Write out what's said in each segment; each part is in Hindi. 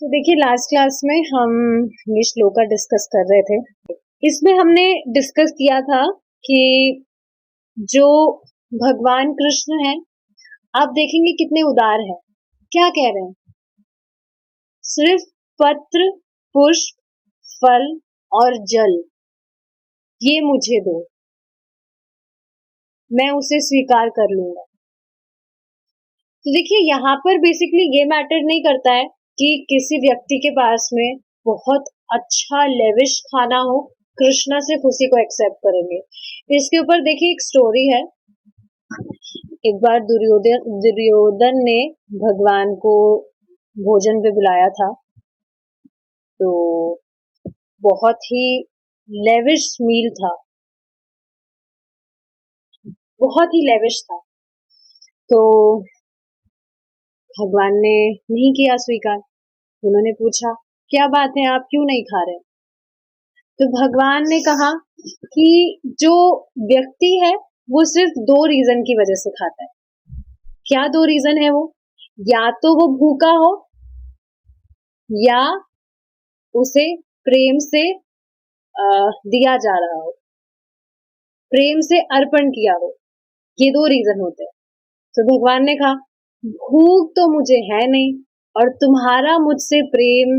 तो देखिए लास्ट क्लास में हम ये श्लोका डिस्कस कर रहे थे। इसमें हमने डिस्कस किया था कि जो भगवान कृष्ण हैं, आप देखेंगे कितने उदार हैं। क्या कह रहे हैं? सिर्फ पत्र, पुष्प, फल और जल ये मुझे दो, मैं उसे स्वीकार कर लूंगा। तो देखिए यहाँ पर बेसिकली ये मैटर नहीं करता है कि किसी व्यक्ति के पास में बहुत अच्छा लेविश खाना हो, कृष्णा सिर्फ उसी को एक्सेप्ट करेंगे। इसके ऊपर देखिए एक स्टोरी है। एक बार दुर्योधन ने भगवान को भोजन पे बुलाया था, तो बहुत ही लेविश मील था, बहुत ही लेविश था। तो भगवान ने नहीं किया स्वीकार। उन्होंने पूछा क्या बात है, आप क्यों नहीं खा रहे? तो भगवान ने कहा कि जो व्यक्ति है वो सिर्फ दो रीजन की वजह से खाता है। क्या दो रीजन है वो? या तो वो भूखा हो, या उसे प्रेम से दिया जा रहा हो, प्रेम से अर्पण किया हो। ये दो रीजन होते हैं। तो भगवान ने कहा भूख तो मुझे है नहीं, और तुम्हारा मुझसे प्रेम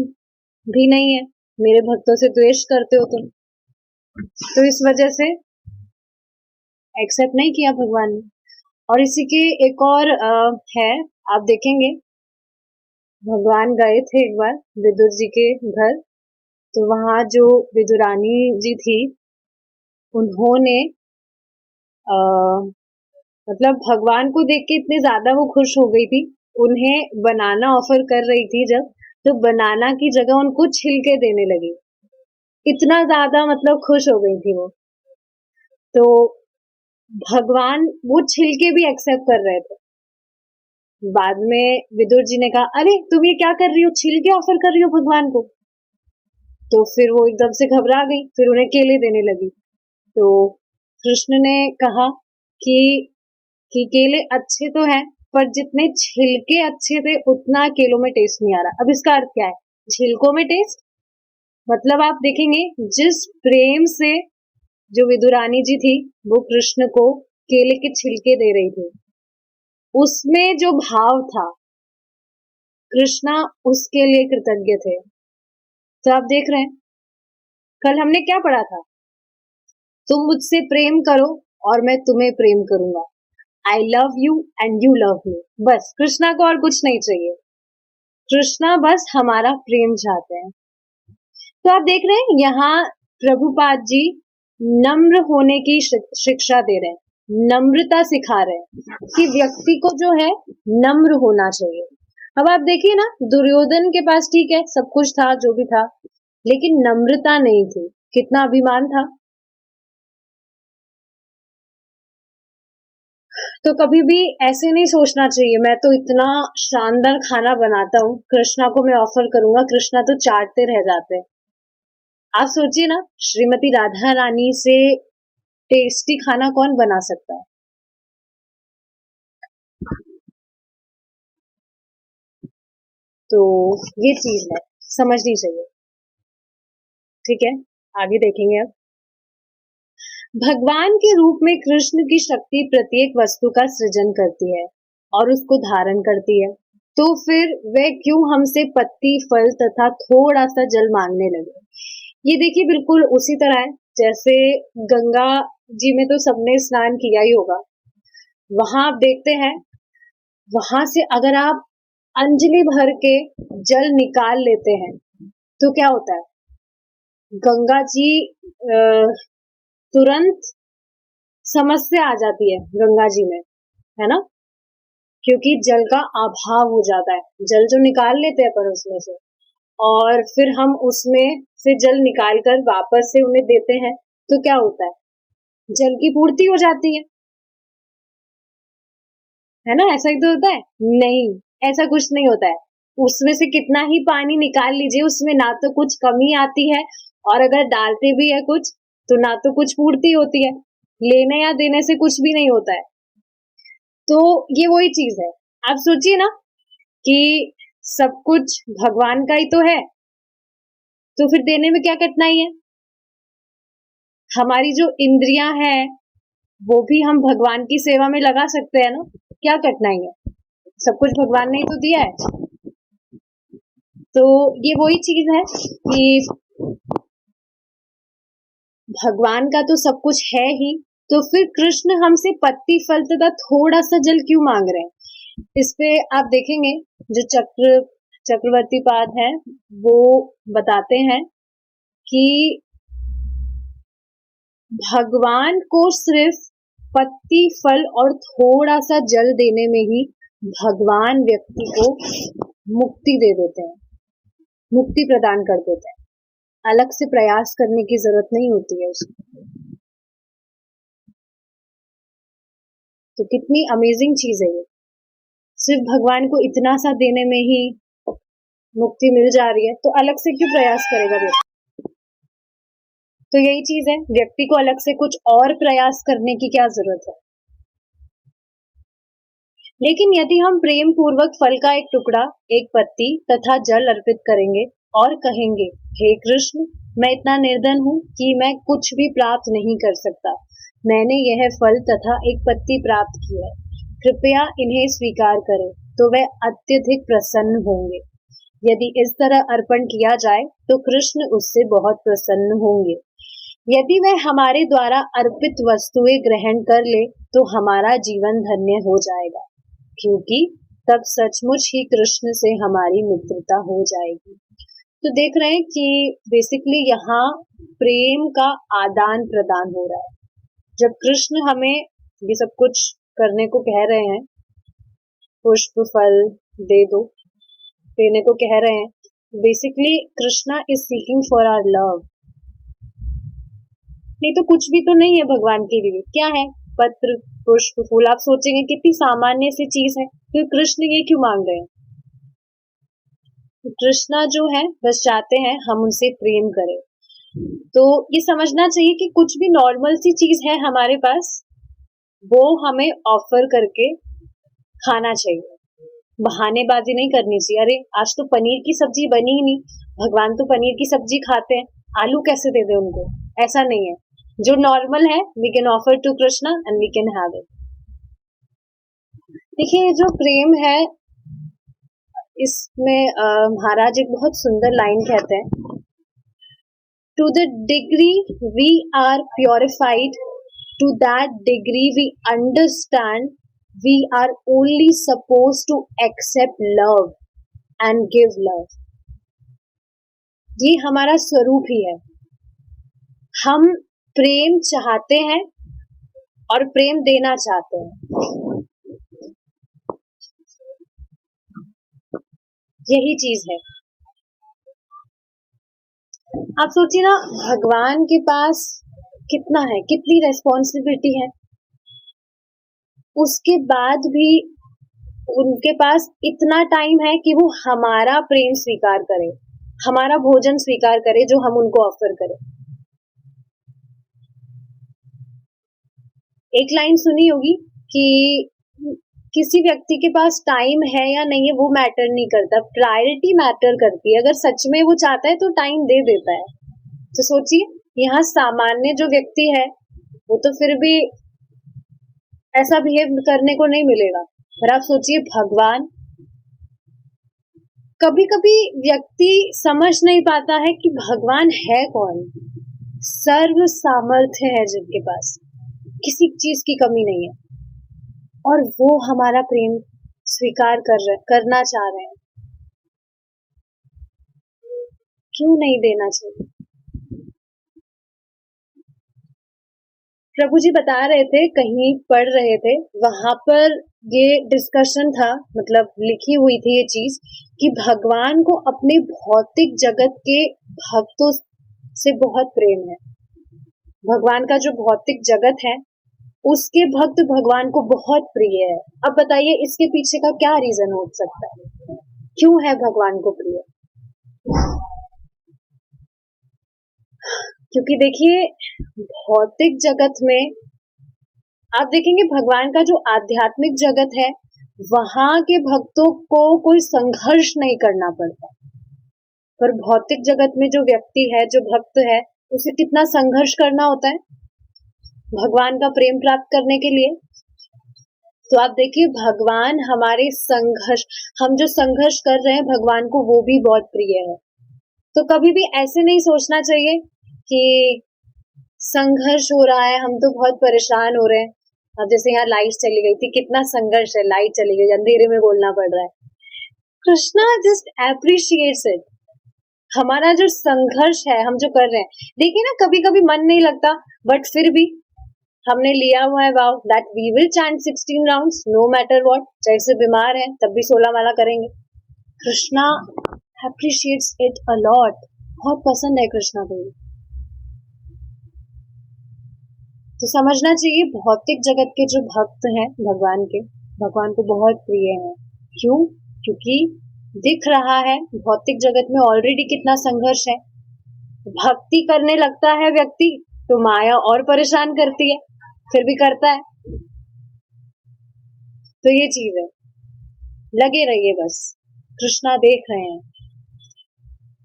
भी नहीं है, मेरे भक्तों से द्वेष करते हो तुम। तो इस वजह से एक्सेप्ट नहीं किया भगवान ने। और इसी के एक और है, आप देखेंगे भगवान गए थे एक बार विदुर जी के घर। तो वहां जो विदुरानी जी थी, उन्होंने मतलब भगवान को देख के इतने ज्यादा वो खुश हो गई थी, उन्हें बनाना ऑफर कर रही थी जब, तो बनाना की जगह उनको छिलके देने लगी। इतना ज्यादा मतलब खुश हो गई थी वो। तो भगवान वो छिलके भी एक्सेप्ट कर रहे थे। बाद में विदुर जी ने कहा अरे तुम ये क्या कर रही हो, छिलके ऑफर कर रही हो भगवान को? तो फिर वो एकदम से घबरा गई, फिर उन्हें केले देने लगी। तो कृष्ण ने कहा कि केले अच्छे तो हैं, पर जितने छिलके अच्छे थे उतना केलों में टेस्ट नहीं आ रहा। अब इसका अर्थ क्या है? छिलकों में टेस्ट, मतलब आप देखेंगे जिस प्रेम से जो विदुरानी जी थी वो कृष्ण को केले के छिलके दे रही थी, उसमें जो भाव था, कृष्णा उसके लिए कृतज्ञ थे। तो आप देख रहे हैं कल हमने क्या पढ़ा था? तुम मुझसे प्रेम करो और मैं तुम्हें प्रेम करूंगा। I love you and you love me. बस कृष्णा को और कुछ नहीं चाहिए। कृष्णा बस हमारा प्रेम चाहते हैं। तो आप देख रहे हैं यहाँ प्रभुपाद जी नम्र होने की शिक्षा दे रहे हैं, नम्रता सिखा रहे हैं कि व्यक्ति को जो है नम्र होना चाहिए। अब आप देखिए ना, दुर्योधन के पास ठीक है सब कुछ था जो भी था, लेकिन नम्रता नहीं थी। कितना अभिमान था। तो कभी भी ऐसे नहीं सोचना चाहिए मैं तो इतना शानदार खाना बनाता हूँ, कृष्णा को मैं ऑफर करूंगा, कृष्णा तो चाटते रह जाते हैं। आप सोचिए ना, श्रीमती राधा रानी से टेस्टी खाना कौन बना सकता है? तो ये चीज है, समझनी चाहिए। ठीक है, आगे देखेंगे अब। भगवान के रूप में कृष्ण की शक्ति प्रत्येक वस्तु का सृजन करती है और उसको धारण करती है। तो फिर वह क्यों हमसे पत्ती, फल तथा थोड़ा सा जल मांगने लगे? ये देखिए बिल्कुल उसी तरह है जैसे गंगा जी में तो सबने स्नान किया ही होगा। वहां आप देखते हैं, वहां से अगर आप अंजलि भर के जल निकाल लेते हैं तो क्या होता है? गंगा जी तुरंत समस्या आ जाती है गंगा जी में, है ना? क्योंकि जल का अभाव हो जाता है। जल जो निकाल लेते हैं पर उसमें से, और फिर हम उसमें से जल निकाल कर वापस से उन्हें देते हैं, तो क्या होता है? जल की पूर्ति हो जाती है ना? ऐसा ही तो होता है। नहीं, ऐसा कुछ नहीं होता है। उसमें से कितना ही पानी निकाल लीजिए, उसमें ना तो कुछ कमी आती है, और अगर डालते भी है कुछ तो ना तो कुछ पूर्ति होती है। लेने या देने से कुछ भी नहीं होता है। तो ये वही चीज है। आप सोचिए ना कि सब कुछ भगवान का ही तो है, तो फिर देने में क्या कठिनाई है? हमारी जो इंद्रियां हैं वो भी हम भगवान की सेवा में लगा सकते हैं ना, क्या कठिनाई है? सब कुछ भगवान ने ही तो दिया है। तो ये वही चीज है कि भगवान का तो सब कुछ है ही, तो फिर कृष्ण हमसे पत्ती फल तथा थोड़ा सा जल क्यों मांग रहे हैं? इस पे आप देखेंगे जो चक्रवर्ती पाद है वो बताते हैं कि भगवान को सिर्फ पत्ती फल और थोड़ा सा जल देने में ही भगवान व्यक्ति को मुक्ति दे देते हैं, मुक्ति प्रदान कर देते हैं। अलग से प्रयास करने की जरूरत नहीं होती है उसको। तो कितनी अमेजिंग चीज है ये, सिर्फ भगवान को इतना सा देने में ही मुक्ति मिल जा रही है, तो अलग से क्यों प्रयास करेगा व्यक्ति? तो यही चीज है, व्यक्ति को अलग से कुछ और प्रयास करने की क्या जरूरत है? लेकिन यदि हम प्रेम पूर्वक फल का एक टुकड़ा, एक पत्ती तथा जल अर्पित करेंगे और कहेंगे, हे कृष्ण, मैं इतना निर्धन हूँ कि मैं कुछ भी प्राप्त नहीं कर सकता, मैंने यह फल तथा एक पत्ती प्राप्त की है, कृपया इन्हें स्वीकार करें, तो वह अत्यधिक प्रसन्न होंगे। यदि इस तरह अर्पण किया जाए तो कृष्ण उससे बहुत प्रसन्न होंगे। यदि वह हमारे द्वारा अर्पित वस्तुएं ग्रहण कर ले तो हमारा जीवन धन्य हो जाएगा, क्योंकि तब सचमुच ही कृष्ण से हमारी मित्रता हो जाएगी। तो देख रहे हैं कि बेसिकली यहाँ प्रेम का आदान प्रदान हो रहा है। जब कृष्ण हमें ये सब कुछ करने को कह रहे हैं, पुष्प फल दे दो, देने को कह रहे हैं, basically Krishna is seeking for our love. नहीं तो कुछ भी तो नहीं है भगवान के लिए, क्या है? पत्र, पुष्प, फूल। आप सोचेंगे कितनी सामान्य सी चीज है, फिर कृष्ण ये क्यों मांग रहे हैं? कृष्णा जो है बस चाहते हैं हम उनसे प्रेम करें। तो ये समझना चाहिए कि कुछ भी नॉर्मल सी चीज है हमारे पास, वो हमें ऑफर करके खाना चाहिए, बहानेबाजी नहीं करनी चाहिए। अरे आज तो पनीर की सब्जी बनी ही नहीं, भगवान तो पनीर की सब्जी खाते हैं, आलू कैसे दे दे उनको? ऐसा नहीं है। जो नॉर्मल है we can offer to Krishna and we can have it. देखिए जो प्रेम है इसमें महाराज एक बहुत सुंदर लाइन कहते हैं, to the degree we are purified, to that degree we understand we are only supposed to accept love and give love। ये हमारा स्वरूप ही है, हम प्रेम चाहते हैं और प्रेम देना चाहते हैं, यही चीज है। आप सोचिए ना, भगवान के पास कितना है, कितनी रेस्पॉन्सिबिलिटी है, उसके बाद भी उनके पास इतना टाइम है कि वो हमारा प्रेम स्वीकार करे, हमारा भोजन स्वीकार करे जो हम उनको ऑफर करें। एक लाइन सुनी होगी कि किसी व्यक्ति के पास टाइम है या नहीं है वो मैटर नहीं करता, प्रायोरिटी मैटर करती है। अगर सच में वो चाहता है तो टाइम दे देता है। तो सोचिए यहाँ सामान्य जो व्यक्ति है वो तो फिर भी ऐसा बिहेव करने को नहीं मिलेगा, पर आप सोचिए भगवान। कभी कभी व्यक्ति समझ नहीं पाता है कि भगवान है कौन। सर्व सामर्थ्य है जिनके पास, किसी चीज की कमी नहीं है, और वो हमारा प्रेम स्वीकार करना चाह रहे हैं। क्यों नहीं देना चाहिए? प्रभु जी बता रहे थे, कहीं पढ़ रहे थे, वहां पर ये डिस्कशन था, मतलब लिखी हुई थी ये चीज कि भगवान को अपने भौतिक जगत के भक्तों से बहुत प्रेम है। भगवान का जो भौतिक जगत है उसके भक्त भगवान को बहुत प्रिय है। अब बताइए इसके पीछे का क्या रीजन हो सकता है, क्यों है भगवान को प्रिय? क्योंकि देखिए भौतिक जगत में आप देखेंगे भगवान का जो आध्यात्मिक जगत है वहां के भक्तों को कोई संघर्ष नहीं करना पड़ता। पर भौतिक जगत में जो व्यक्ति है, जो भक्त है, उसे कितना संघर्ष करना होता है भगवान का प्रेम प्राप्त करने के लिए। तो आप देखिए, भगवान हमारे संघर्ष, हम जो संघर्ष कर रहे हैं भगवान को वो भी बहुत प्रिय है। तो कभी भी ऐसे नहीं सोचना चाहिए कि संघर्ष हो रहा है, हम तो बहुत परेशान हो रहे हैं। अब जैसे यहाँ लाइट चली गई थी, कितना संघर्ष है, लाइट चली गई, अंधेरे में बोलना पड़ रहा है। Krishna just appreciates it. हमारा जो संघर्ष है, हम जो कर रहे हैं, देखिए ना, कभी कभी मन नहीं लगता, बट फिर भी हमने लिया हुआ है vow that we will chant 16 rounds no matter what. जैसे बीमार है तब भी 16 माला करेंगे। Krishna appreciates it a lot. बहुत पसंद है कृष्णा को। तो समझना चाहिए, भौतिक जगत के जो भक्त हैं भगवान के, भगवान को बहुत प्रिय हैं। क्यों? क्योंकि दिख रहा है भौतिक जगत में ऑलरेडी कितना संघर्ष है। भक्ति करने लगता है व्यक्ति तो माया और परेशान करती है, फिर भी करता है। तो ये चीज है, लगे रहिए बस, कृष्णा देख रहे हैं।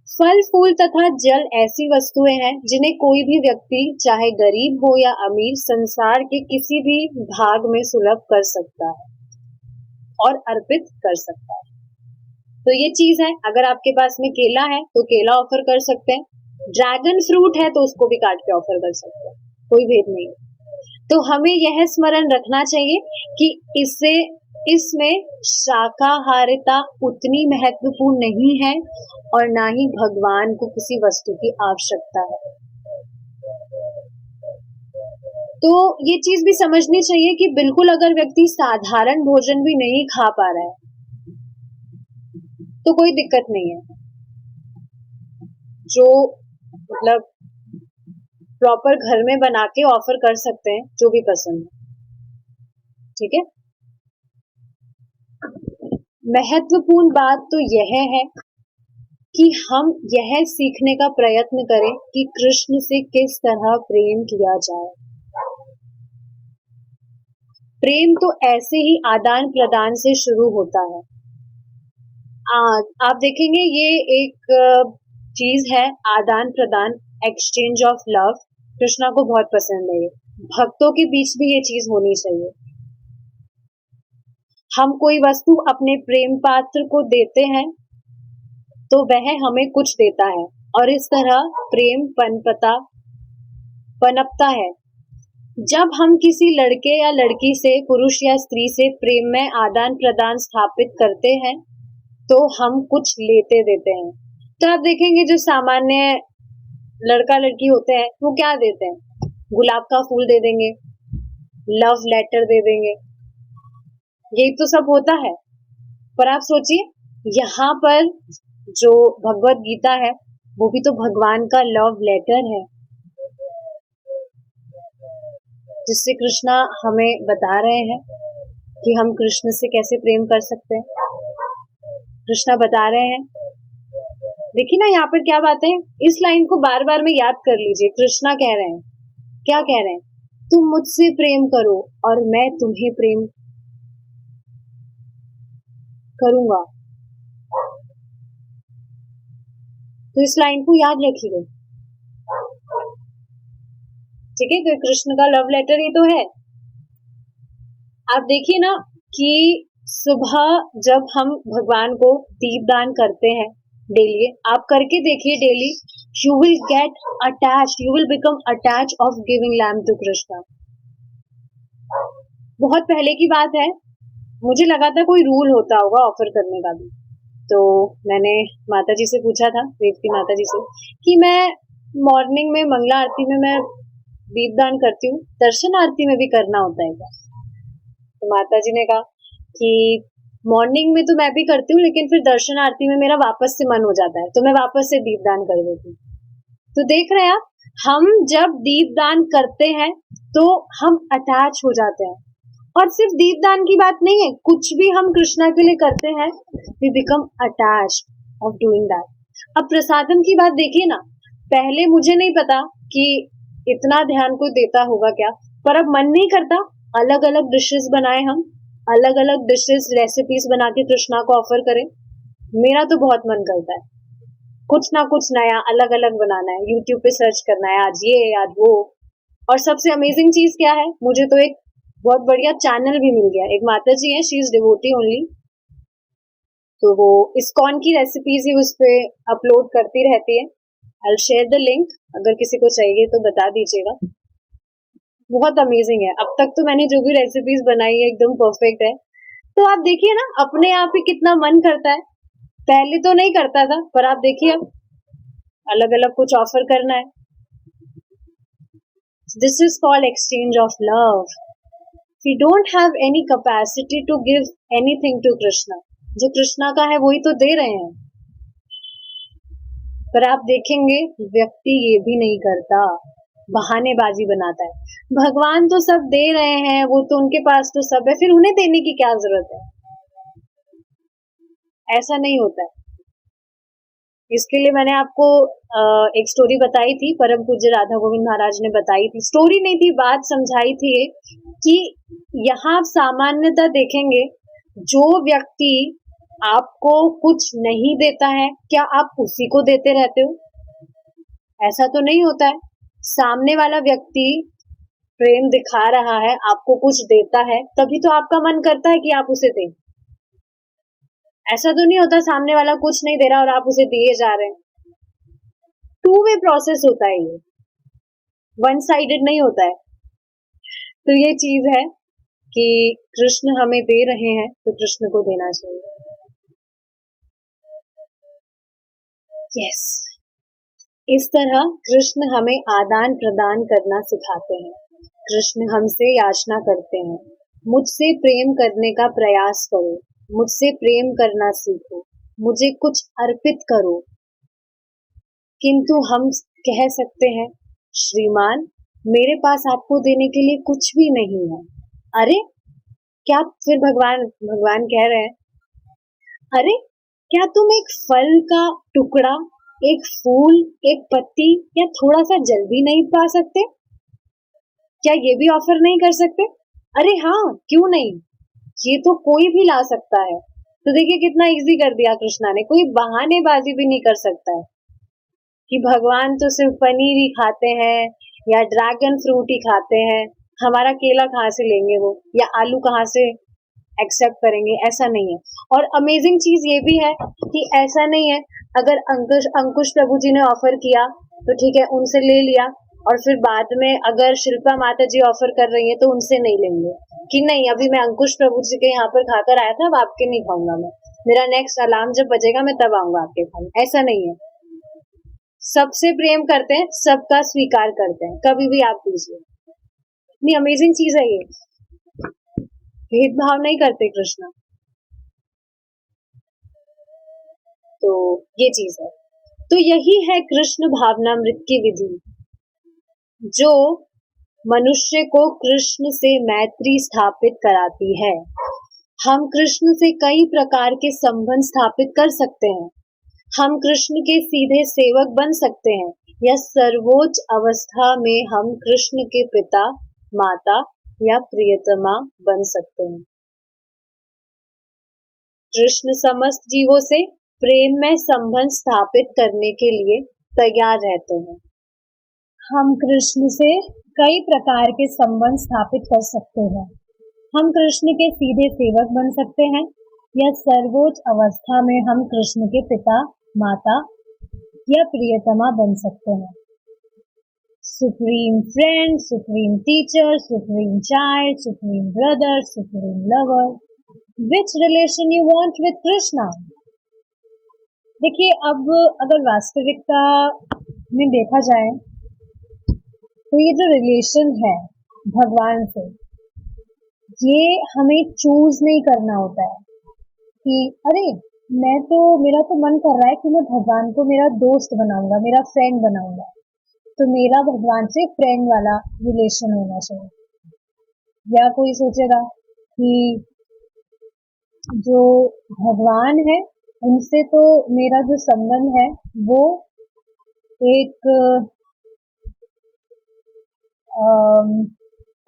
फल फूल तथा जल ऐसी वस्तुएं हैं जिन्हें कोई भी व्यक्ति, चाहे गरीब हो या अमीर, संसार के किसी भी भाग में सुलभ कर सकता है और अर्पित कर सकता है। तो ये चीज है, अगर आपके पास में केला है तो केला ऑफर कर सकते हैं, ड्रैगन फ्रूट है तो उसको भी काट के ऑफर कर सकते हैं, कोई भेद नहीं है। तो हमें यह स्मरण रखना चाहिए कि इसमें शाकाहारिता उतनी महत्वपूर्ण नहीं है और ना ही भगवान को किसी वस्तु की आवश्यकता है। तो ये चीज भी समझनी चाहिए कि बिल्कुल अगर व्यक्ति साधारण भोजन भी नहीं खा पा रहा है तो कोई दिक्कत नहीं है। जो मतलब प्रॉपर घर में बना के ऑफर कर सकते हैं, जो भी पसंद है, ठीक है। महत्वपूर्ण बात तो यह है कि हम यह सीखने का प्रयत्न करें कि कृष्ण से किस तरह प्रेम किया जाए। प्रेम तो ऐसे ही आदान प्रदान से शुरू होता है। आप देखेंगे ये एक चीज है, आदान प्रदान, एक्सचेंज ऑफ लव। कृष्णा को बहुत पसंद है ये, भक्तों के बीच भी ये चीज होनी चाहिए। हम कोई वस्तु अपने प्रेम पात्र को देते हैं तो वह हमें कुछ देता है और इस तरह प्रेम पनपता है। जब हम किसी लड़के या लड़की से, पुरुष या स्त्री से प्रेम में आदान प्रदान स्थापित करते हैं तो हम कुछ लेते देते हैं। तो आप देखेंगे जो सामान्य लड़का लड़की होते हैं वो क्या देते हैं, गुलाब का फूल दे देंगे, लव लेटर दे देंगे, यही तो सब होता है। पर आप सोचिए, यहाँ पर जो भगवत गीता है वो भी तो भगवान का लव लेटर है, जिससे कृष्णा हमें बता रहे हैं कि हम कृष्ण से कैसे प्रेम कर सकते हैं। कृष्णा बता रहे हैं, देखिए ना यहाँ पर क्या बात है, इस लाइन को बार बार में याद कर लीजिए। कृष्णा कह रहे हैं, क्या कह रहे हैं, तुम मुझसे प्रेम करो और मैं तुम्हें प्रेम करूंगा। तो इस लाइन को याद रखिए, ठीक है। तो कृष्ण का लव लेटर ही तो है। आप देखिए ना कि सुबह जब हम भगवान को दीपदान करते हैं डेली, आप करके देखिए daily, you will get attach, you will become attach of giving lamp to Krishna. बहुत पहले की बात है, मुझे लगा था कोई रूल होता होगा ऑफर करने का भी, तो मैंने माता जी से पूछा था, रेवती माता जी से, कि मैं मॉर्निंग में मंगला आरती में मैं दीपदान करती हूँ, दर्शन आरती में भी करना होता है क्या? तो माता जी ने कहा कि मॉर्निंग में तो मैं भी करती हूँ, लेकिन फिर दर्शन आरती में मेरा वापस से मन हो जाता है तो मैं वापस से दीपदान कर देती हूँ। तो देख रहे हैं आप, हम जब दीपदान करते हैं तो हम अटैच हो जाते हैं। और सिर्फ दीपदान की बात नहीं है, कुछ भी हम कृष्णा के लिए करते हैं, we become attached of doing that. अब प्रसादम की बात देखिए ना, पहले मुझे नहीं पता कि इतना ध्यान कोई देता होगा क्या, पर अब मन नहीं करता अलग अलग डिशेस बनाए हम, अलग अलग डिशेस रेसिपीज बना के कृष्णा को ऑफर करें। मेरा तो बहुत मन करता है कुछ ना कुछ नया अलग अलग बनाना है, यूट्यूब पे सर्च करना है, आज ये आज वो। और सबसे अमेजिंग चीज क्या है, मुझे तो एक बहुत बढ़िया चैनल भी मिल गया। एक माता जी है, शी इज डिवोटी ओनली, तो वो इस्कॉन की रेसिपीज ही उस पे अपलोड करती रहती है। I will share the link, अगर किसी को चाहिए तो बता दीजिएगा। बहुत अमेजिंग है। अब तक तो मैंने जो भी रेसिपीज बनाई है एकदम परफेक्ट है। तो आप देखिए ना, अपने आप ही कितना मन करता है। पहले तो नहीं करता था, पर आप देखिए अब अलग अलग कुछ ऑफर करना है। This is called exchange of love. We don't have any capacity to give anything to Krishna. जो कृष्णा का है वही तो दे रहे हैं, पर आप देखेंगे व्यक्ति ये भी नहीं करता, बहानेबाजी बनाता है। भगवान तो सब दे रहे हैं, वो तो उनके पास तो सब है, फिर उन्हें देने की क्या जरूरत है। ऐसा नहीं होता है। इसके लिए मैंने आपको एक स्टोरी बताई थी, परम पूज्य राधा गोविंद महाराज ने बताई थी। स्टोरी नहीं थी, बात समझाई थी कि यहाँ आप सामान्यतः देखेंगे, जो व्यक्ति आपको कुछ नहीं देता है, क्या आप उसी को देते रहते हो? ऐसा तो नहीं होता है। सामने वाला व्यक्ति प्रेम दिखा रहा है, आपको कुछ देता है, तभी तो आपका मन करता है कि आप उसे दें। ऐसा तो नहीं होता सामने वाला कुछ नहीं दे रहा और आप उसे दिए जा रहे हैं। टू वे प्रोसेस होता है, ये वन साइडेड नहीं होता है। तो ये चीज है कि कृष्ण हमें दे रहे हैं तो कृष्ण को देना चाहिए। यस, इस तरह कृष्ण हमें आदान प्रदान करना सिखाते हैं। कृष्ण हमसे याचना करते हैं, मुझसे प्रेम करने का प्रयास करो, मुझसे प्रेम करना सीखो, मुझे कुछ अर्पित करो। किंतु हम कह सकते हैं, श्रीमान मेरे पास आपको देने के लिए कुछ भी नहीं है। अरे क्या, फिर भगवान कह रहे हैं, अरे क्या तुम एक फल का टुकड़ा, एक फूल, एक पत्ती या थोड़ा सा जल भी नहीं पा सकते? क्या ये भी ऑफर नहीं कर सकते? अरे हाँ, क्यों नहीं, ये तो कोई भी ला सकता है। तो देखिए कितना इजी कर दिया कृष्णा ने, कोई बहानेबाजी भी नहीं कर सकता है कि भगवान तो सिर्फ पनीर ही खाते हैं या ड्रैगन फ्रूट ही खाते हैं, हमारा केला कहाँ से लेंगे वो, या आलू कहाँ से एक्सेप्ट करेंगे। ऐसा नहीं है। और अमेजिंग चीज ये भी है कि ऐसा नहीं है, अगर अंकुश प्रभु जी ने ऑफर किया तो ठीक है, उनसे ले लिया, और फिर बाद में अगर शिल्पा माता जी ऑफर कर रही है तो उनसे नहीं लेंगे कि नहीं, अभी मैं अंकुश प्रभु जी के यहाँ पर खाकर आया था, अब आपके नहीं खाऊंगा मैं, मेरा नेक्स्ट अलार्म जब बजेगा मैं तब आऊंगा आपके खाने। ऐसा नहीं है। सबसे प्रेम करते हैं, सबका स्वीकार करते हैं, कभी भी आप पूछिए। इतनी अमेजिंग चीज है ये, भेदभाव नहीं करते कृष्ण। तो ये चीज है। तो यही है कृष्ण भावनामृत की विधि, जो मनुष्य को कृष्ण से मैत्री स्थापित कराती है। हम कृष्ण से कई प्रकार के संबंध स्थापित कर सकते हैं। हम कृष्ण के सीधे सेवक बन सकते हैं, या सर्वोच्च अवस्था में हम कृष्ण के पिता, माता या प्रियतमा बन सकते हैं। कृष्ण समस्त जीवों से प्रेम में संबंध स्थापित करने के लिए तैयार रहते हैं। हम कृष्ण से कई प्रकार के संबंध स्थापित कर सकते हैं। हम कृष्ण के सीधे सेवक बन सकते हैं, या सर्वोच्च अवस्था में हम कृष्ण के पिता, माता या प्रियतमा बन सकते हैं। Supreme friend, supreme teacher, supreme child, supreme brother, supreme lover, which relation you want with Krishna. देखिए, अब अगर वास्तविकता में देखा जाए तो ये जो रिलेशन है भगवान से, ये हमें चूज नहीं करना होता है कि अरे मेरा तो मन कर रहा है कि मैं भगवान को मेरा दोस्त बनाऊंगा, मेरा फ्रेंड बनाऊंगा, तो मेरा भगवान से फ्रेंड वाला रिलेशन होना चाहिए। या कोई सोचेगा कि जो भगवान है उनसे तो मेरा जो संबंध है वो एक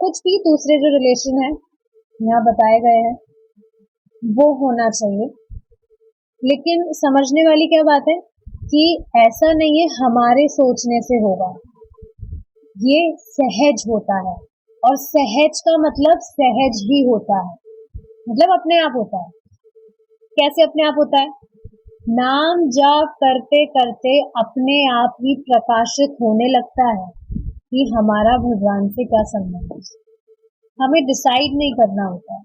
कुछ भी दूसरे जो रिलेशन है यहाँ बताए गए हैं वो होना चाहिए। लेकिन समझने वाली क्या बात है कि ऐसा नहीं है हमारे सोचने से होगा, ये सहज होता है। और सहज का मतलब सहज ही होता है, मतलब अपने आप होता है। कैसे अपने आप होता है? नाम जाप करते करते अपने आप ही प्रकाशित होने लगता है कि हमारा भगवान से क्या संबंध है। हमें डिसाइड नहीं करना होता है।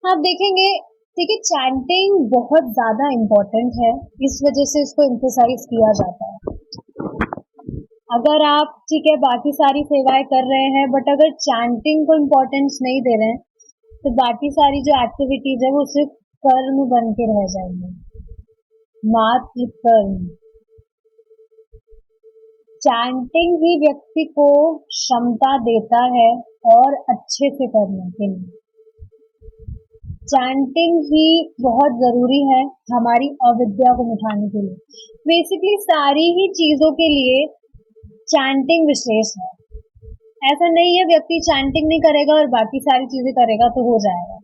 आप देखेंगे, ठीक है, चैंटिंग बहुत ज्यादा इम्पोर्टेंट है, इस वजह से इसको एम्फसाइज किया जाता है। अगर आप, ठीक है, बाकी सारी सेवाएं कर रहे हैं बट अगर चैंटिंग को इम्पोर्टेंस नहीं दे रहे हैं तो बाकी सारी जो एक्टिविटीज है वो सिर्फ कर्म बन के रह जाएंगे, मात्र कर्म। चैंटिंग ही व्यक्ति को क्षमता देता है और अच्छे से करने के लिए। चैंटिंग ही बहुत जरूरी है हमारी अविद्या को मिटाने के लिए। बेसिकली सारी ही चीजों के लिए चैंटिंग विशेष है। ऐसा नहीं है व्यक्ति चैंटिंग नहीं करेगा और बाकी सारी चीजें करेगा तो हो जाएगा,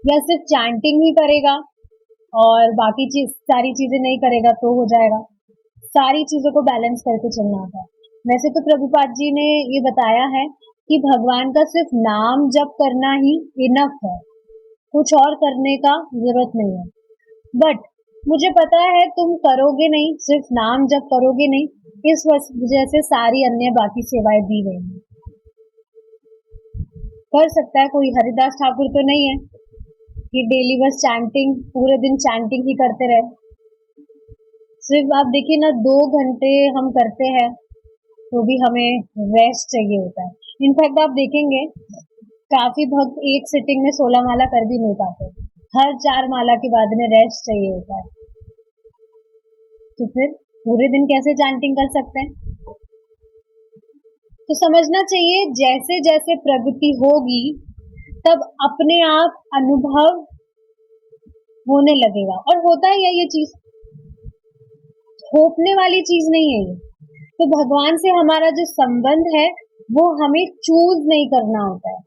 या सिर्फ चैंटिंग ही करेगा और बाकी सारी चीजें नहीं करेगा तो हो जाएगा। सारी चीजों को बैलेंस करके चलना होता है। वैसे तो प्रभुपाद जी ने ये बताया है कि भगवान का सिर्फ नाम जप करना ही इनफ है, कुछ और करने का जरूरत नहीं है। बट मुझे पता है तुम करोगे नहीं, सिर्फ नाम जप करोगे नहीं, इस वजह से सारी अन्य बाकी सेवाएं दी गई हैं। कर सकता है कोई हरिदास ठाकुर तो नहीं है कि डेली बस चैंटिंग, पूरे दिन चैंटिंग ही करते रहे। सिर्फ आप देखिए ना, 2 घंटे हम करते हैं तो भी हमें रेस्ट चाहिए होता है। इनफैक्ट आप देखेंगे काफी भक्त एक सिटिंग में 16 माला कर भी नहीं पाते, हर 4 माला के बाद में रेस्ट चाहिए होता है। तो फिर पूरे दिन कैसे चैंटिंग कर सकते हैं? तो समझना चाहिए जैसे जैसे प्रगति होगी तब अपने आप अनुभव होने लगेगा, और होता ही है ये चीज, थोपने वाली चीज नहीं है ये। तो भगवान से हमारा जो संबंध है वो हमें चूज नहीं करना होता है,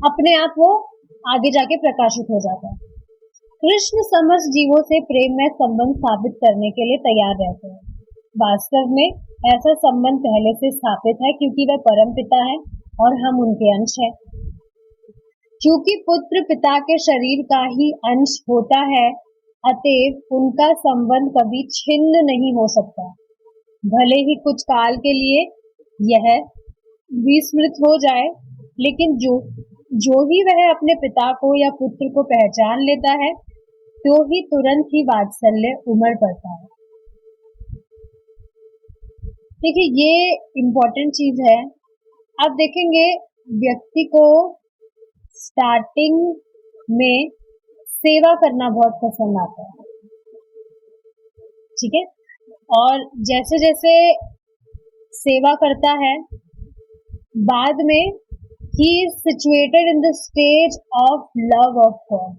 अपने आप वो आगे जाके प्रकाशित हो जाता है। कृष्ण समस्त जीवों से प्रेम में संबंध स्थापित करने के लिए तैयार रहते हैं। वास्तव में ऐसा संबंध पहले से स्थापित है क्योंकि वह परम पिता है और हम उनके अंश हैं। क्योंकि पुत्र पिता के शरीर का ही अंश होता है, अतएव उनका संबंध कभी छिन्न नहीं हो सकता। भले ही कुछ काल के लिए यह विस्मृत हो जाए, लेकिन जो ही वह अपने पिता को या पुत्र को पहचान लेता है तो ही तुरंत ही वात्सल्य उमड़ पड़ता है। देखिए ये इम्पोर्टेंट चीज है। आप देखेंगे व्यक्ति को स्टार्टिंग में सेवा करना बहुत पसंद आता है, ठीक है, और जैसे जैसे सेवा करता है बाद में he is situated in the stage of love of God।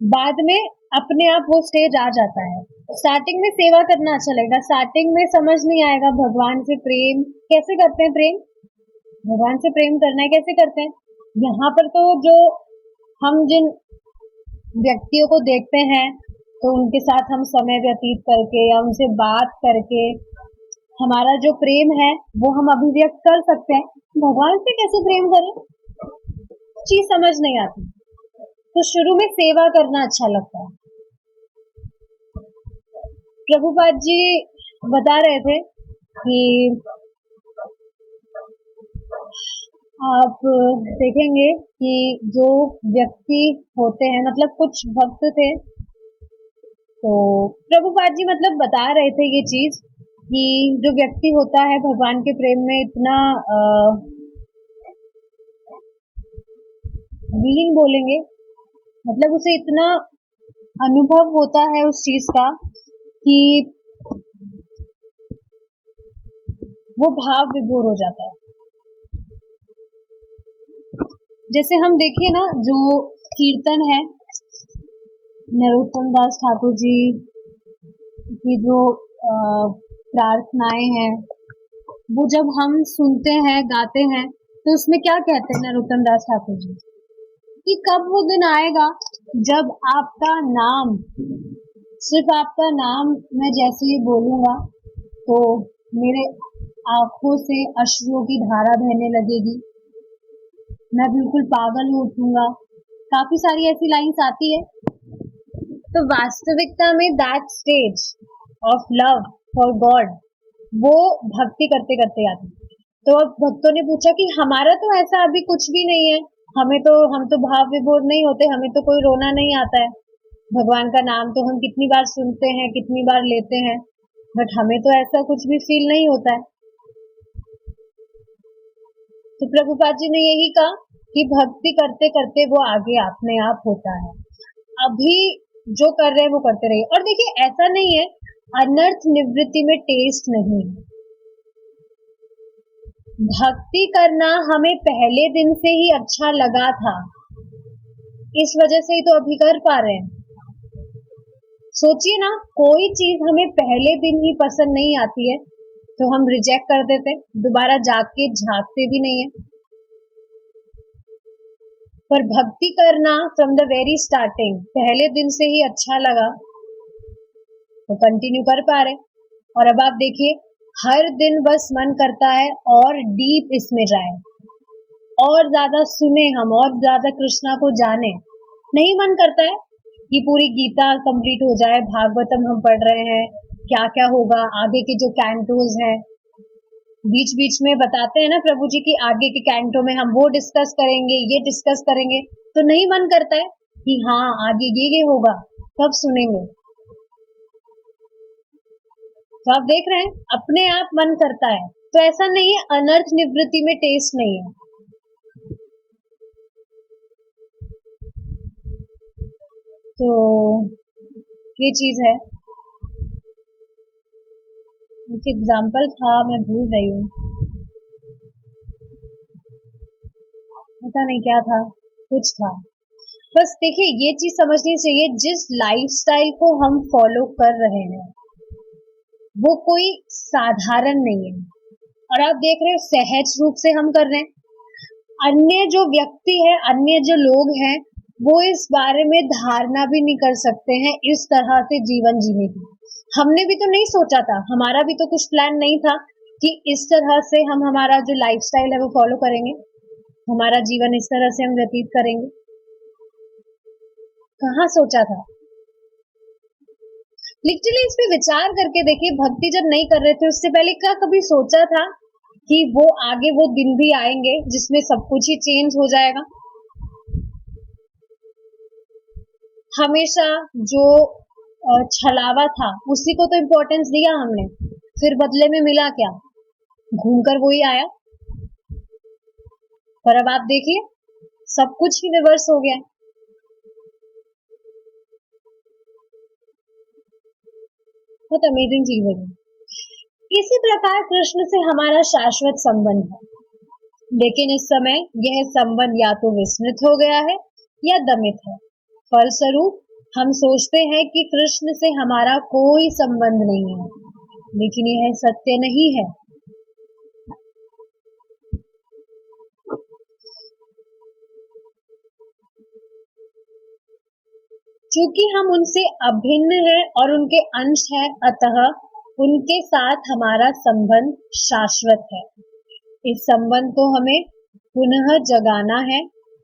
बाद में अपने आप वो स्टेज आ जाता है। स्टार्टिंग में सेवा करना अच्छा लगेगा, स्टार्टिंग में समझ नहीं आएगा भगवान से प्रेम कैसे करते हैं। प्रेम भगवान से प्रेम करना है कैसे करते हैं? यहाँ पर तो जो हम जिन व्यक्तियों को देखते हैं तो उनके साथ हम समय व्यतीत करके या उनसे बात करके हमारा जो प्रेम है वो हम अभिव्यक्त कर सकते हैं। भगवान से कैसे प्रेम करें, चीज समझ नहीं आती। तो शुरू में सेवा करना अच्छा लगता है। प्रभुपाद जी बता रहे थे कि आप देखेंगे कि जो व्यक्ति होते हैं, मतलब कुछ भक्त थे, तो प्रभुपाद जी मतलब बता रहे थे ये चीज कि जो व्यक्ति होता है भगवान के प्रेम में इतना लीन बोलेंगे, मतलब उसे इतना अनुभव होता है उस चीज का कि वो भाव विभोर हो जाता है। जैसे हम देखिए ना, जो कीर्तन है नरोत्तम दास ठाकुर जी की, जो प्रार्थनाएं हैं वो जब हम सुनते हैं गाते हैं तो उसमें क्या कहते हैं नरोत्तम दास ठाकुर जी कि कब वो दिन आएगा जब आपका नाम, सिर्फ आपका नाम मैं जैसे ही बोलूंगा तो मेरे आंखों से अश्रुओं की धारा बहने लगेगी, मैं बिल्कुल पागल हो उठूंगा। काफी सारी ऐसी लाइंस आती है। तो वास्तविकता में that stage of love for God वो भक्ति करते करते आती है। तो अब भक्तों ने पूछा कि हमारा तो ऐसा अभी कुछ भी नहीं है, हम तो भाव विभोर नहीं होते, हमें तो कोई रोना नहीं आता है। भगवान का नाम तो हम कितनी बार सुनते हैं, कितनी बार लेते हैं, बट हमें तो ऐसा कुछ भी फील नहीं होता है। तो प्रभुपाद जी ने यही कहा कि भक्ति करते करते वो आगे अपने आप होता है। अभी जो कर रहे हैं वो करते रहिए। और देखिए ऐसा नहीं है अनर्थ निवृत्ति में टेस्ट नहीं है। भक्ति करना हमें पहले दिन से ही अच्छा लगा था, इस वजह से ही तो अभी कर पा रहे हैं। सोचिए ना, कोई चीज हमें पहले दिन ही पसंद नहीं आती है तो हम रिजेक्ट कर देते, दोबारा जाके झांकते भी नहीं है। पर भक्ति करना फ्रॉम द वेरी स्टार्टिंग पहले दिन से ही अच्छा लगा तो कंटिन्यू कर पा रहे। और अब आप देखिए हर दिन बस मन करता है और डीप इसमें जाए, और ज्यादा सुने हम, और ज्यादा कृष्णा को जाने। नहीं मन करता है कि पूरी गीता कंप्लीट हो जाए, भागवतम हम पढ़ रहे हैं, क्या क्या होगा आगे के जो कैंटोज हैं, बीच बीच में बताते हैं ना प्रभु जी की आगे के कैंटो में हम वो डिस्कस करेंगे, ये डिस्कस करेंगे, तो नहीं मन करता है कि हाँ आगे ये होगा, कब सुनेंगे। तो आप देख रहे हैं अपने आप मन करता है। तो ऐसा नहीं है अनर्थ निवृत्ति में टेस्ट नहीं है। तो ये चीज है। एक एग्जाम्पल था, मैं भूल रही हूँ, पता नहीं क्या था, कुछ था। बस देखिए ये चीज समझनी चाहिए, जिस लाइफस्टाइल को हम फॉलो कर रहे हैं वो कोई साधारण नहीं है। और आप देख रहे हो सहज रूप से हम कर रहे हैं। अन्य जो व्यक्ति है, अन्य जो लोग हैं, वो इस बारे में धारणा भी नहीं कर सकते हैं इस तरह से जीवन जीने की। हमने भी तो नहीं सोचा था, हमारा भी तो कुछ प्लान नहीं था कि इस तरह से हम हमारा जो लाइफस्टाइल है वो फॉलो करेंगे, हमारा जीवन इस तरह से हम व्यतीत करेंगे। कहाँ सोचा था। लिटरली इस पे विचार करके देखिए, भक्ति जब नहीं कर रहे थे उससे पहले क्या कभी सोचा था कि वो आगे वो दिन भी आएंगे जिसमें सब कुछ ही चेंज हो जाएगा। हमेशा जो छलावा था उसी को तो इम्पोर्टेंस दिया हमने, फिर बदले में मिला क्या, घूमकर वही आया। पर अब आप देखिए सब कुछ ही रिवर्स हो गया। बहुत अमेजिंग चीज है। इसी प्रकार कृष्ण से हमारा शाश्वत संबंध है, लेकिन इस समय यह संबंध या तो विस्मृत हो गया है या दमित है। फलस्वरूप हम सोचते हैं कि कृष्ण से हमारा कोई संबंध नहीं है, लेकिन यह सत्य नहीं है। क्योंकि हम उनसे अभिन्न हैं और उनके अंश हैं, अतः उनके साथ हमारा संबंध शाश्वत है। इस संबंध को हमें पुनः जगाना है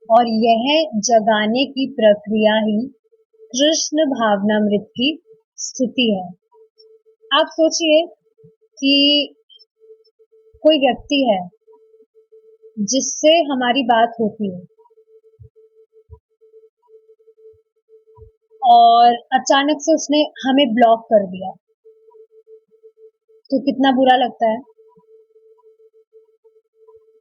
और यह जगाने की प्रक्रिया ही कृष्ण भावनामृत की स्थिति है। आप सोचिए कि कोई व्यक्ति है जिससे हमारी बात होती है और अचानक से उसने हमें ब्लॉक कर दिया, तो कितना बुरा लगता है।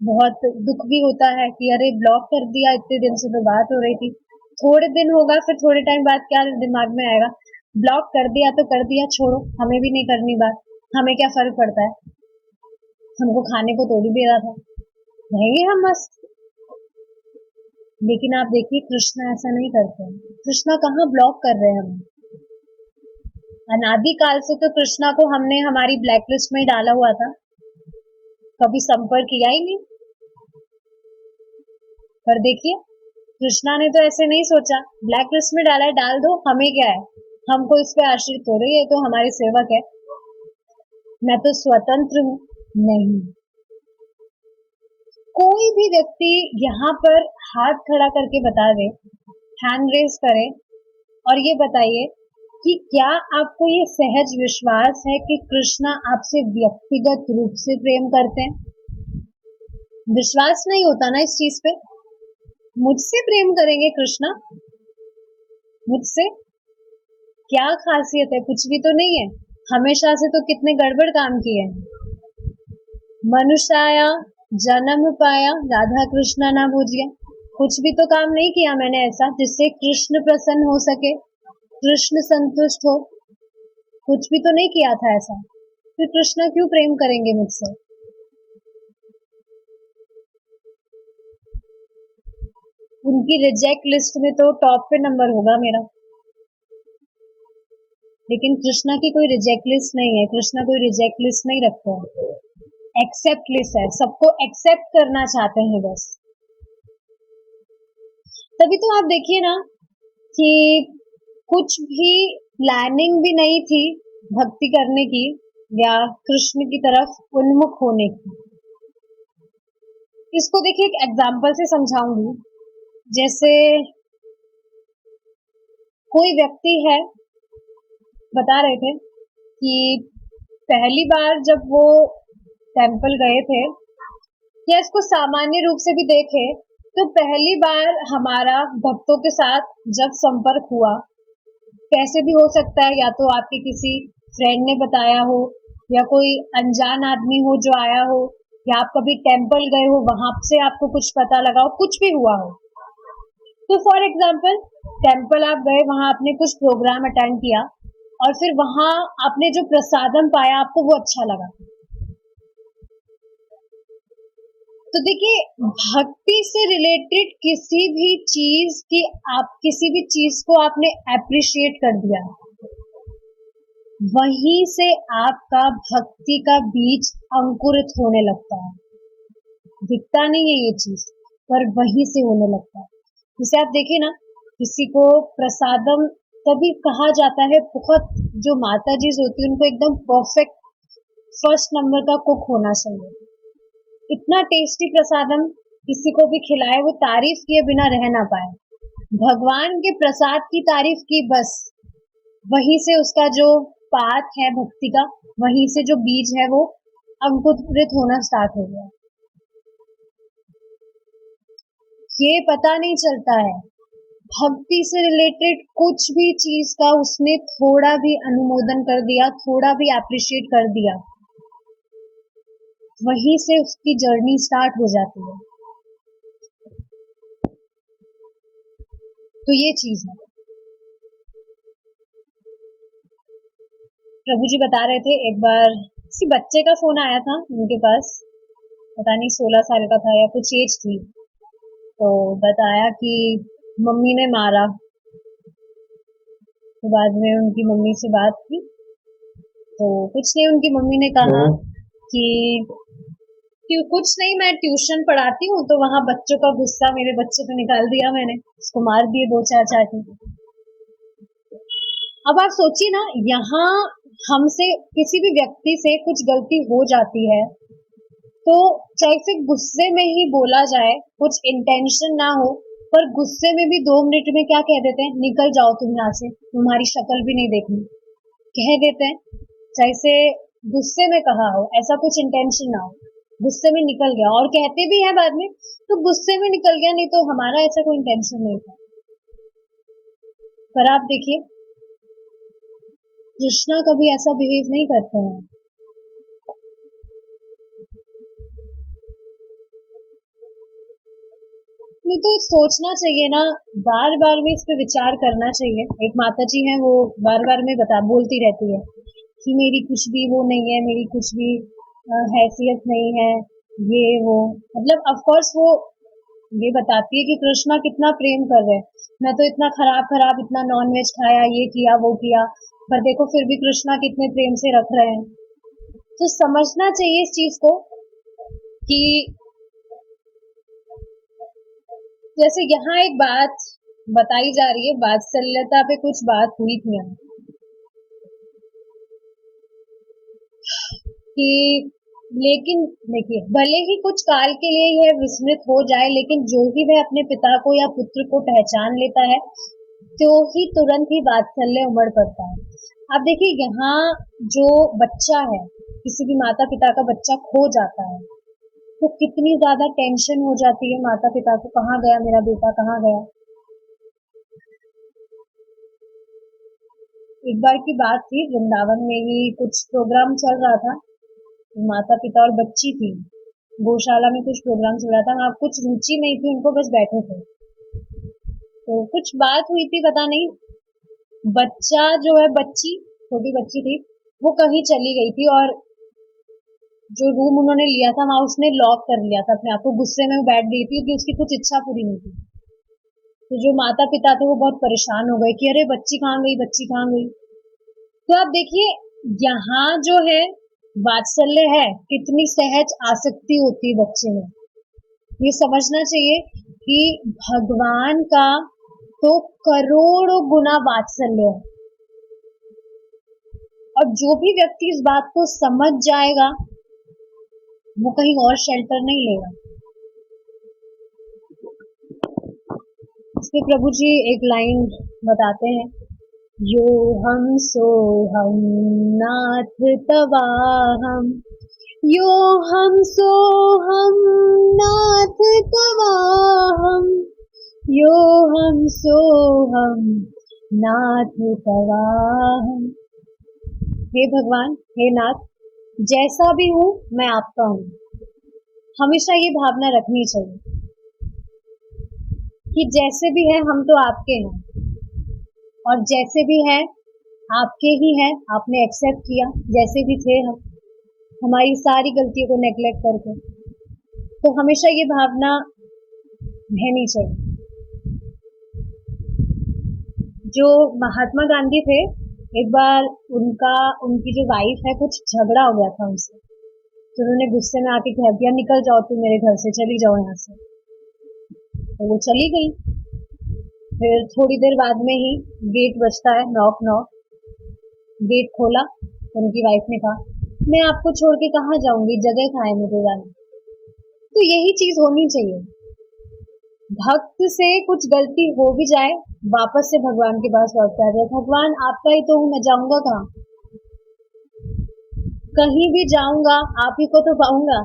बहुत दुख भी होता है कि अरे ब्लॉक कर दिया, इतने दिन से तो बात हो रही थी। थोड़े दिन होगा, फिर थोड़े टाइम बाद क्या दिमाग में आएगा, ब्लॉक कर दिया तो कर दिया, छोड़ो, हमें भी नहीं करनी बात, हमें क्या फर्क पड़ता है, हमको खाने को तोड़ ही दे रहा था, रहेंगे हम मस्त। लेकिन आप देखिए कृष्णा ऐसा नहीं करते हैं। कृष्णा कहाँ ब्लॉक कर रहे हैं हमें। अनादि काल से तो कृष्णा को हमने हमारी ब्लैक लिस्ट में डाला हुआ था। कभी संपर्क किया ही नहीं। पर देखिए कृष्णा ने तो ऐसे नहीं सोचा, ब्लैक लिस्ट में डाला है, डाल दो, हमें क्या है, हमको इस पे आश्रित हो रही है, तो हमारी सेवक है, मैं तो स्वतंत्र हूँ। नहीं, कोई भी व्यक्ति यहाँ पर हाथ खड़ा करके बता दे, हैंड रेज करे और ये बताइए कि क्या आपको ये सहज विश्वास है कि कृष्णा आपसे व्यक्तिगत रूप से प्रेम करते हैं? विश्वास नहीं होता ना इस चीज पे। मुझसे प्रेम करेंगे कृष्णा? मुझसे क्या खासियत है? कुछ भी तो नहीं है। हमेशा से तो कितने गड़बड़ काम किए हैं। मनुष्य आया, जन्म पाया, राधा कृष्णा ना भूजिया। कुछ भी तो काम नहीं किया मैंने ऐसा जिससे कृष्ण प्रसन्न हो सके, कृष्ण संतुष्ट हो। कुछ भी तो नहीं किया था ऐसा, फिर कृष्ण क्यों प्रेम करेंगे मुझसे? उनकी रिजेक्ट लिस्ट में तो टॉप पे नंबर होगा मेरा, लेकिन कृष्णा की कोई रिजेक्ट लिस्ट नहीं है। कृष्णा कोई रिजेक्ट लिस्ट नहीं रखते हैं, एक्सेप्ट लिस्ट है, सबको एक्सेप्ट करना चाहते हैं बस। तभी तो आप देखिए ना कि कुछ भी प्लानिंग भी नहीं थी भक्ति करने की या कृष्ण की तरफ उन्मुख होने की। इसको देखिए एक एग्जाम्पल से समझाऊंगी। जैसे कोई व्यक्ति है, बता रहे थे कि पहली बार जब वो टेम्पल गए थे, या इसको सामान्य रूप से भी देखे तो पहली बार हमारा भक्तों के साथ जब संपर्क हुआ, कैसे भी हो सकता है, या तो आपके किसी फ्रेंड ने बताया हो, या कोई अनजान आदमी हो जो आया हो, या आप कभी टेम्पल गए हो वहां से आपको कुछ पता लगा हो, कुछ भी हुआ हो। तो फॉर एग्जाम्पल टेम्पल आप गए, वहां आपने कुछ प्रोग्राम अटेंड किया और फिर वहां आपने जो प्रसादम पाया आपको वो अच्छा लगा। तो देखिए भक्ति से रिलेटेड किसी भी चीज की, आप किसी भी चीज को आपने अप्रिशिएट कर दिया, वहीं से आपका भक्ति का बीज अंकुरित होने लगता है। दिखता नहीं है ये चीज, पर वहीं से होने लगता है। जैसे आप देखिए ना, किसी को प्रसादम तभी कहा जाता है, बहुत जो माता जी होती है उनको एकदम परफेक्ट फर्स्ट नंबर का कुक होना चाहिए। इतना टेस्टी प्रसादम किसी को भी खिलाए वो तारीफ किए बिना रह ना पाए। भगवान के प्रसाद की तारीफ की, बस वहीं से उसका जो पात है भक्ति का, वहीं से जो बीज है वो अंकुरित होना स्टार्ट हो गया। ये पता नहीं चलता है, भक्ति से रिलेटेड कुछ भी चीज का उसने थोड़ा भी अनुमोदन कर दिया, थोड़ा भी अप्रिशिएट कर दिया, वहीं से उसकी जर्नी स्टार्ट हो जाती है। तो ये चीज है। प्रभु जी बता रहे थे, एक बार किसी बच्चे का फोन आया था उनके पास, पता नहीं 16 साल का था या कुछ एज थी, तो बताया कि मम्मी ने मारा। तो बाद में उनकी मम्मी से बात की, तो कुछ नहीं, उनकी मम्मी ने कहा कि कुछ नहीं, मैं ट्यूशन पढ़ाती हूँ, तो वहां बच्चों का गुस्सा मेरे बच्चे पे निकाल दिया, मैंने उसको मार दिए 2-4 चाटी। अब आप सोचिए ना, यहाँ हमसे किसी भी व्यक्ति से कुछ गलती हो जाती है तो चाहे सिर्फ गुस्से में ही बोला जाए, कुछ इंटेंशन ना हो, पर गुस्से में भी 2 मिनट में क्या कह देते हैं, निकल जाओ तुम यहाँ से, तुम्हारी शक्ल भी नहीं देखनी, कह देते हैं। चाहे से गुस्से में कहा हो, ऐसा कुछ इंटेंशन ना हो, गुस्से में निकल गया, और कहते भी है बाद में तो गुस्से में निकल गया, नहीं तो हमारा ऐसा कोई इंटेंशन नहीं था। पर आप देखिए कृष्णा कभी ऐसा बिहेव नहीं करते हैं। नहीं तो सोचना चाहिए ना, बार बार में इस पे विचार करना चाहिए। एक माता जी हैं, वो बार बार में बोलती रहती है कि मेरी कुछ भी वो नहीं है, मेरी कुछ भी हैसियत नहीं है, ये वो, मतलब ऑफ कोर्स वो ये बताती है कि कृष्णा कितना प्रेम कर रहे हैं, मैं तो इतना खराब खराब इतना नॉन वेज खाया, ये किया वो किया, पर देखो फिर भी कृष्णा कितने प्रेम से रख रहे हैं। तो समझना चाहिए इस चीज को कि जैसे यहाँ एक बात बताई जा रही है, वात्सल्यता पे कुछ बात हुई थी यहाँ कि लेकिन देखिए, भले ही कुछ काल के लिए यह विस्मृत हो जाए, लेकिन जो ही वह अपने पिता को या पुत्र को पहचान लेता है तो ही तुरंत ही वात्सल्य उमड़ पड़ता है। अब देखिए, यहाँ जो बच्चा है, किसी भी माता पिता का बच्चा खो जाता है तो कितनी ज्यादा टेंशन हो जाती है माता पिता को, कहाँ गया मेरा बेटा, कहाँ गया। एक बार की बात थी, वृंदावन में ही कुछ प्रोग्राम चल रहा था, माता पिता और बच्ची थी, गौशाला में कुछ प्रोग्राम चल रहा था, वहां कुछ रुचि नहीं थी उनको, बस बैठे थे। तो कुछ बात हुई थी, पता नहीं, बच्चा जो है, बच्ची, छोटी बच्ची थी, वो कहीं चली गई थी और जो रूम उन्होंने लिया था वहां उसने लॉक कर लिया था अपने आप को, गुस्से में वो बैठ गई थी क्योंकि उसकी कुछ इच्छा पूरी नहीं थी। तो जो माता पिता थे वो बहुत परेशान हो गए कि अरे बच्ची कहाँ गई, बच्ची कहाँ गई। तो आप देखिए, यहाँ जो है वात्सल्य है, कितनी सहज आसक्ति होती है बच्चे में। ये समझना चाहिए कि भगवान का तो करोड़ों गुना वात्सल्य है, और जो भी व्यक्ति इस बात को समझ जाएगा वो कहीं और शेल्टर नहीं लेगा। इसके प्रभु जी एक लाइन बताते हैं, यो हम सो हम नाथ तवाहम, यो हम सो हम नाथ तवाहम, यो हम सो हम नाथ तवाहम। हे भगवान, हे नाथ, जैसा भी हूँ मैं आपका हूँ। हमेशा ये भावना रखनी चाहिए कि जैसे भी है हम तो आपके हैं, और जैसे भी है आपके ही हैं, आपने एक्सेप्ट किया जैसे भी थे हम, हमारी सारी गलतियों को नेग्लेक्ट करके। तो हमेशा ये भावना रहनी चाहिए। जो महात्मा गांधी थे, एक बार उनकी जो वाइफ है, कुछ झगड़ा हो गया था उनसे, तो उन्होंने गुस्से में आके कह दिया, निकल जाओ तुम मेरे घर से, चली जाओ यहाँ से। तो वो चली गई। फिर थोड़ी देर बाद में ही गेट बजता है, नॉक नॉक। गेट खोला, उनकी वाइफ ने कहा, मैं आपको छोड़ के कहाँ जाऊंगी, जगह कहाँ है मुझे जाने। तो यही चीज होनी चाहिए, भक्त से कुछ गलती हो भी जाए, वापस से भगवान के पास लौट जाए, भगवान आपका ही तो हूँ, मैं जाऊंगा कहाँ, कहीं भी जाऊंगा आप ही को तो पाऊंगा,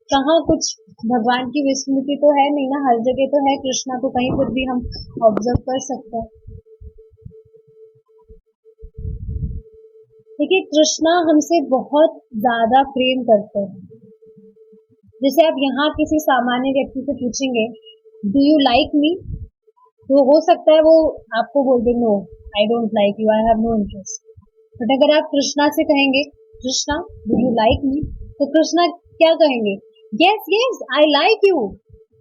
कहाँ कुछ भगवान की विस्मृति तो है नहीं ना, हर जगह तो है कृष्णा, तो कहीं पर भी हम ऑब्जर्व कर सकते हैं। देखिए, कृष्णा हमसे बहुत ज्यादा प्रेम करते हैं। जैसे आप यहाँ किसी सामान्य व्यक्ति से पूछेंगे, डू यू लाइक मी, तो हो सकता है वो आपको बोल दे, no I don't like you, I have no interest. But अगर आप कृष्णा से कहेंगे, Krishna do you like me, तो कृष्णा क्या कहेंगे, yes yes I like you,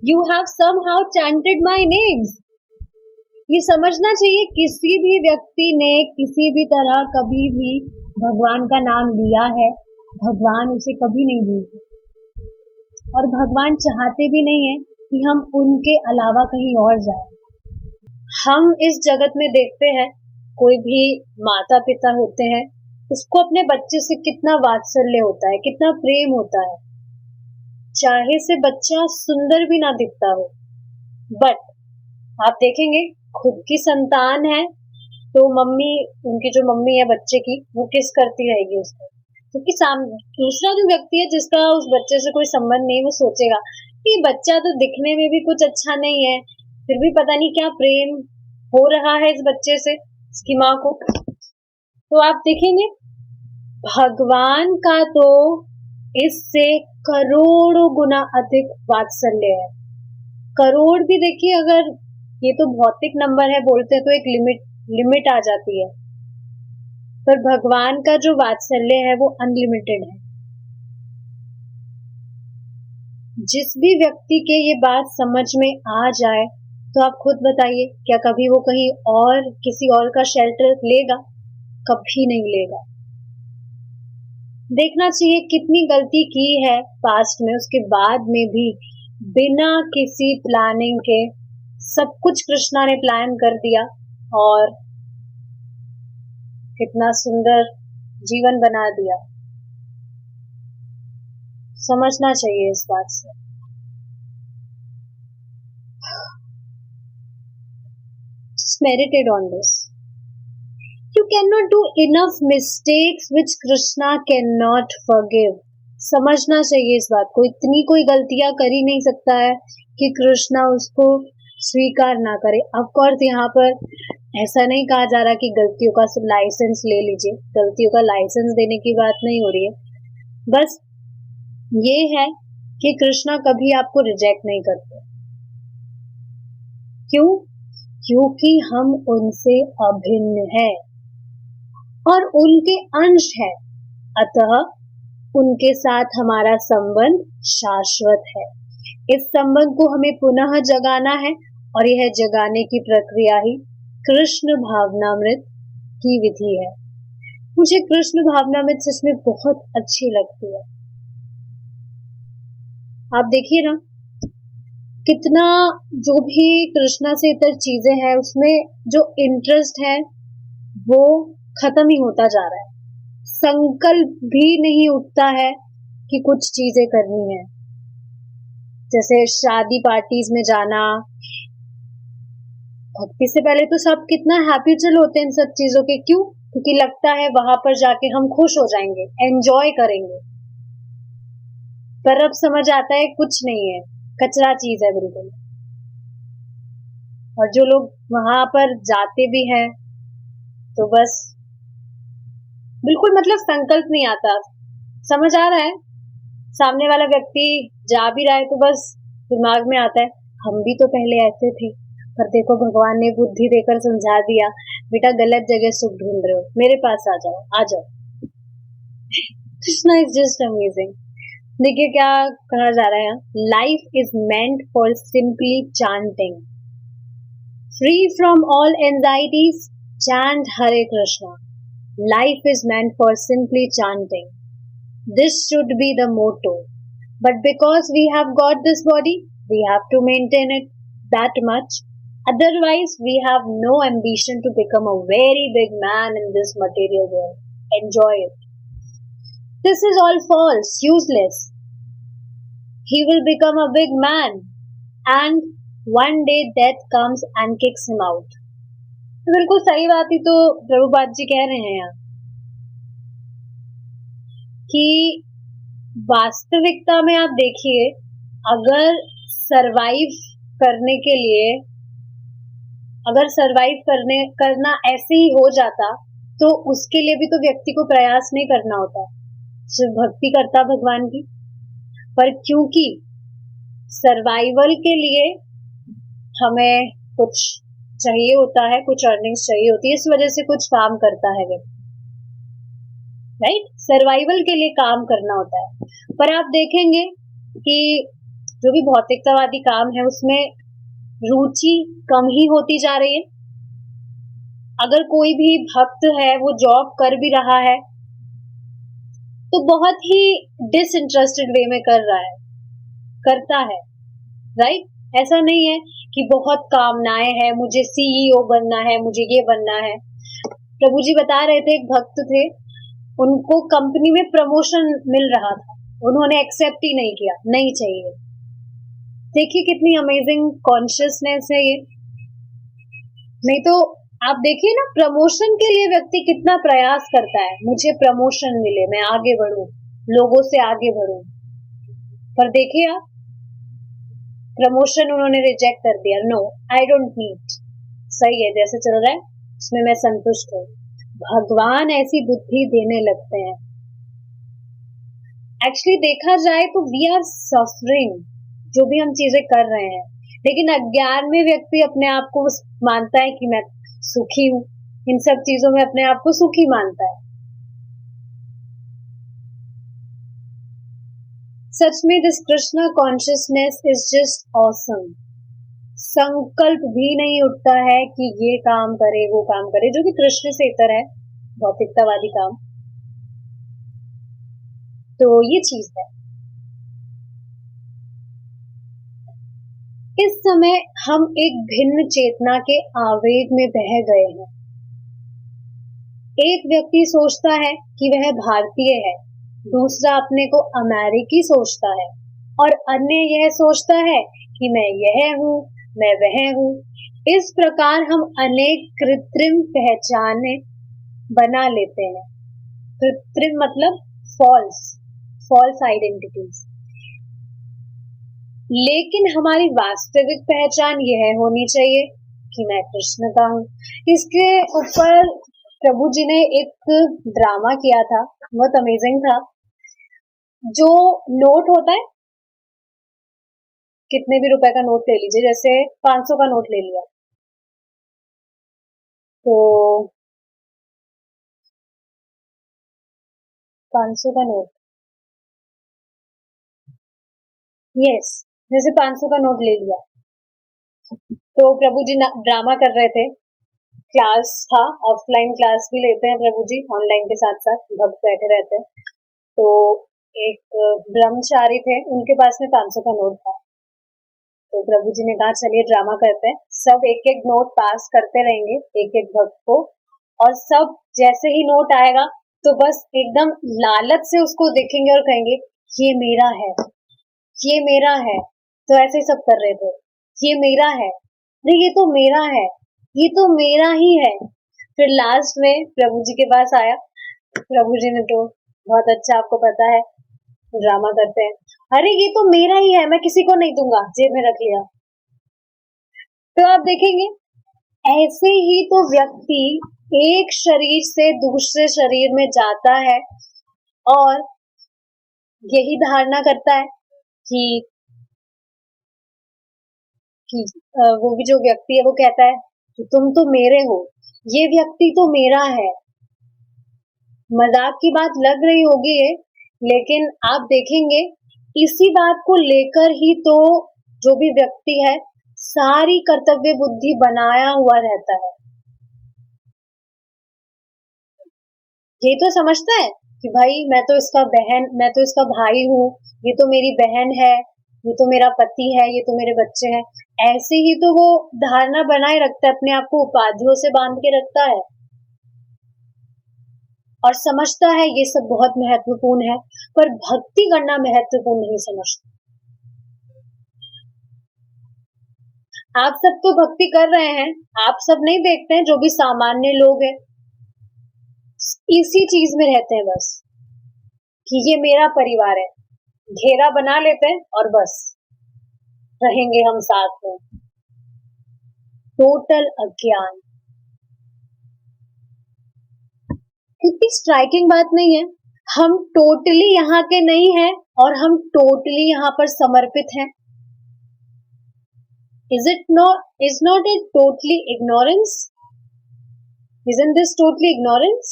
you have somehow chanted my names। ये समझना चाहिए, किसी भी व्यक्ति ने किसी भी तरह कभी भी भगवान का नाम लिया है, भगवान उसे कभी नहीं भूलते, और भगवान चाहते भी नहीं है कि हम उनके अलावा कहीं और जाएं। हम इस जगत में देखते हैं, कोई भी माता पिता होते हैं, उसको अपने बच्चे से कितना वात्सल्य होता है, कितना प्रेम होता है, चाहे से बच्चा सुंदर भी ना दिखता हो, बट आप देखेंगे खुद की संतान है तो मम्मी, उनकी जो मम्मी है बच्चे की, वो किस करती रहेगी उसको, क्योंकि दूसरा जो व्यक्ति है जिसका उस बच्चे से कोई संबंध नहीं, वो सोचेगा कि बच्चा तो दिखने में भी कुछ अच्छा नहीं है, फिर भी पता नहीं क्या प्रेम हो रहा है इस बच्चे से, इसकी माँ को। तो आप देखेंगे भगवान का तो इससे करोड़ों गुना अधिक वात्सल्य है। करोड़ भी देखिए, अगर ये तो भौतिक नंबर है, बोलते हैं तो एक लिमिट आ जाती है, पर भगवान का जो वात्सल्य है वो अनलिमिटेड है। जिस भी व्यक्ति के ये बात समझ में आ जाए, तो आप खुद बताइए, क्या कभी वो कहीं और किसी और का शेल्टर लेगा? कभी नहीं लेगा। देखना चाहिए कितनी गलती की है पास्ट में, उसके बाद में भी बिना किसी प्लानिंग के सब कुछ कृष्णा ने प्लान कर दिया और कितना सुंदर जीवन बना दिया। समझना चाहिए इस बात से। Just meditate on this. You cannot do enough mistakes which Krishna cannot forgive. समझना चाहिए इस बात को। इतनी कोई गलतियां कर ही नहीं सकता है कि कृष्णा उसको स्वीकार ना करे। ऑफ कोर्स यहाँ पर ऐसा नहीं कहा जा रहा कि गलतियों का लाइसेंस ले लीजिए, गलतियों का लाइसेंस देने की बात नहीं हो रही है। बस ये है कि कृष्णा कभी आपको रिजेक्ट नहीं करते। क्यों? क्योंकि हम उनसे अभिन्न हैं और उनके अंश है, अतः उनके साथ हमारा संबंध शाश्वत है। इस संबंध को हमें पुनः जगाना है और यह जगाने की प्रक्रिया ही कृष्ण भावनामृत की विधि है। मुझे कृष्ण भावनामृत सच में बहुत अच्छी लगती है। आप देखिए ना कितना जो भी कृष्णा से इतर चीजें हैं उसमें जो इंटरेस्ट है वो खत्म ही होता जा रहा है। संकल्प भी नहीं उठता है कि कुछ चीजें करनी है, जैसे शादी पार्टीज में जाना। भक्ति से पहले तो सब कितना हैप्पीचुअल होते हैं इन सब चीजों के। क्यों? क्योंकि लगता है वहां पर जाके हम खुश हो जाएंगे, एंजॉय करेंगे। पर अब समझ आता है कुछ नहीं है, कचरा चीज है बिल्कुल। और जो लोग वहां पर जाते भी हैं तो बस बिल्कुल मतलब संकल्प नहीं आता। समझ आ रहा है सामने वाला व्यक्ति जा भी रहा है तो बस दिमाग में आता है हम भी तो पहले ऐसे थे, पर देखो भगवान ने बुद्धि देकर समझा दिया, बेटा गलत जगह सुख ढूंढ रहे हो, मेरे पास आ जाओ आ जाओ। Krishna is just amazing. देखिए क्या कहा जा रहा है, life is meant for simply chanting, free from all anxieties, chant Hare Krishna. Life is meant for simply chanting. This should be the motto. But because we have got this body, we have to maintain it that much. Otherwise, we have no ambition to become a very big man in this material world. Enjoy it. This is all false, useless. He will become a big man, and one day death comes and kicks him out. तो बिल्कुल सही बात ही तो प्रभुपाद जी कह रहे हैं यहाँ कि वास्तविकता में आप देखिए, अगर सरवाइव करने के लिए करना ऐसे ही हो जाता तो उसके लिए भी तो व्यक्ति को प्रयास नहीं करना होता, सिर्फ भक्ति करता भगवान की। पर क्योंकि सर्वाइवल के लिए हमें कुछ चाहिए होता है, कुछ अर्निंग्स चाहिए होती है, इस वजह से कुछ काम करता है व्यक्ति, राइट। सर्वाइवल के लिए काम करना होता है। पर आप देखेंगे कि जो भी भौतिकतावादी काम है उसमें रुचि कम ही होती जा रही है। अगर कोई भी भक्त है वो जॉब कर भी रहा है तो बहुत ही डिसइंटरेस्टेड वे में करता है, राइट। ऐसा नहीं है कि बहुत कामनाएं हैं, मुझे सीईओ बनना है, मुझे ये बनना है। प्रभु जी बता रहे थे, एक भक्त थे, उनको कंपनी में प्रमोशन मिल रहा था, उन्होंने एक्सेप्ट ही नहीं किया, नहीं चाहिए। देखिए कितनी अमेजिंग कॉन्शियसनेस है ये। नहीं तो आप देखिए ना, प्रमोशन के लिए व्यक्ति कितना प्रयास करता है, मुझे प्रमोशन मिले, मैं आगे बढ़ूं, लोगों से आगे बढ़ूं। पर देखिए आप, प्रमोशन उन्होंने रिजेक्ट कर दिया। नो, आई डोंट नीड, सही है जैसे चल रहा है उसमें मैं संतुष्ट हूँ। भगवान ऐसी बुद्धि देने लगते हैं। एक्चुअली देखा जाए तो वी आर सफरिंग, जो भी हम चीजें कर रहे हैं, लेकिन अज्ञान में व्यक्ति अपने आप को मानता है कि मैं सुखी हूँ, इन सब चीजों में अपने आप को सुखी मानता है। सच में this Krishna consciousness is just awesome. संकल्प भी नहीं उठता है कि ये काम करे वो काम करे, जो कि कृष्ण से इतर है, भौतिकतावादी काम। तो ये चीज है। इस समय हम एक भिन्न चेतना के आवेग में बह गए हैं। एक व्यक्ति सोचता है कि वह भारतीय है, दूसरा अपने को अमेरिकी सोचता है और अन्य यह सोचता है कि मैं यह हूँ, मैं वह हूँ। इस प्रकार हम अनेक कृत्रिम पहचाने बना लेते हैं। कृत्रिम मतलब फॉल्स आइडेंटिटीज। लेकिन हमारी वास्तविक पहचान यह होनी चाहिए कि मैं कृष्ण का हूँ। इसके ऊपर प्रभु जी ने एक ड्रामा किया था, बहुत अमेजिंग था। जो नोट होता है, कितने भी रुपए का नोट ले लीजिए, जैसे 500 का नोट ले लिया, तो 500 का नोट, यस, जैसे 500 का नोट ले लिया, तो प्रभु जी ड्रामा कर रहे थे। क्लास था, ऑफलाइन क्लास भी लेते हैं प्रभु जी, ऑनलाइन के साथ साथ भक्त बैठे रहते हैं। तो एक ब्रह्मचारी थे, उनके पास में 500 का नोट था। तो प्रभु जी ने कहा चलिए ड्रामा करते हैं, सब एक एक नोट पास करते रहेंगे एक एक भक्त को, और सब जैसे ही नोट आएगा तो बस एकदम लालच से उसको देखेंगे और कहेंगे ये मेरा है, ये मेरा है। तो ऐसे ही सब कर रहे थे, ये मेरा है, अरे ये तो मेरा है, ये तो मेरा ही है। फिर लास्ट में प्रभु जी के पास आया, प्रभु जी ने तो बहुत अच्छा, आपको पता है ड्रामा करते हैं, अरे ये तो मेरा ही है, मैं किसी को नहीं दूंगा, जेब में रख लिया। तो आप देखेंगे ऐसे ही तो व्यक्ति एक शरीर से दूसरे शरीर में जाता है और यही धारणा करता है कि वो भी जो व्यक्ति है वो कहता है कि तुम तो मेरे हो, ये व्यक्ति तो मेरा है। मजाक की बात लग रही होगी ये, लेकिन आप देखेंगे इसी बात को लेकर ही तो जो भी व्यक्ति है सारी कर्तव्य बुद्धि बनाया हुआ रहता है। ये तो समझता है कि भाई मैं तो इसका भाई हूँ, ये तो मेरी बहन है, ये तो मेरा पति है, ये तो मेरे बच्चे हैं। ऐसे ही तो वो धारणा बनाए रखता है, अपने आप को उपाधियों से बांध के रखता है और समझता है ये सब बहुत महत्वपूर्ण है, पर भक्ति करना महत्वपूर्ण नहीं समझता। आप सब तो भक्ति कर रहे हैं, आप सब नहीं देखते हैं, जो भी सामान्य लोग हैं इसी चीज में रहते हैं बस, कि ये मेरा परिवार है, घेरा बना लेते हैं और बस रहेंगे हम साथ में। टोटल अज्ञान। कितनी स्ट्राइकिंग बात नहीं है, हम टोटली यहाँ के नहीं हैं और हम टोटली यहाँ पर समर्पित हैं। is not it totally ignorance? Isn't this totally ignorance?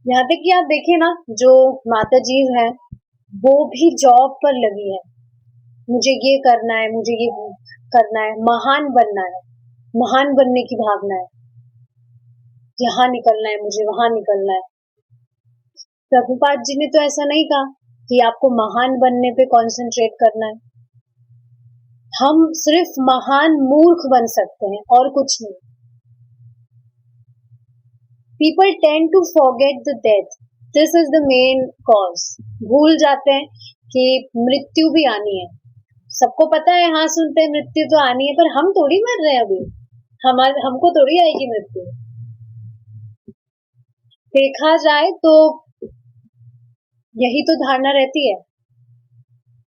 यहाँ तक कि आप देखिए ना, जो माता जी हैं वो भी जॉब पर लगी है, मुझे ये करना है, मुझे ये करना है, महान बनना है, महान बनने की भावना है, यहाँ निकलना है, मुझे वहां निकलना है। प्रभुपाद जी ने तो ऐसा नहीं कहा कि आपको महान बनने पे कंसंट्रेट करना है। हम सिर्फ महान मूर्ख बन सकते हैं और कुछ नहीं। People tend to forget the death. This is the main cause. भूल जाते हैं कि मृत्यु भी आनी है। सबको पता है, हाँ सुनते हैं मृत्यु तो आनी है, पर हम थोड़ी मर रहे हैं अभी, हमको थोड़ी आएगी मृत्यु। देखा जाए तो यही तो धारणा रहती है,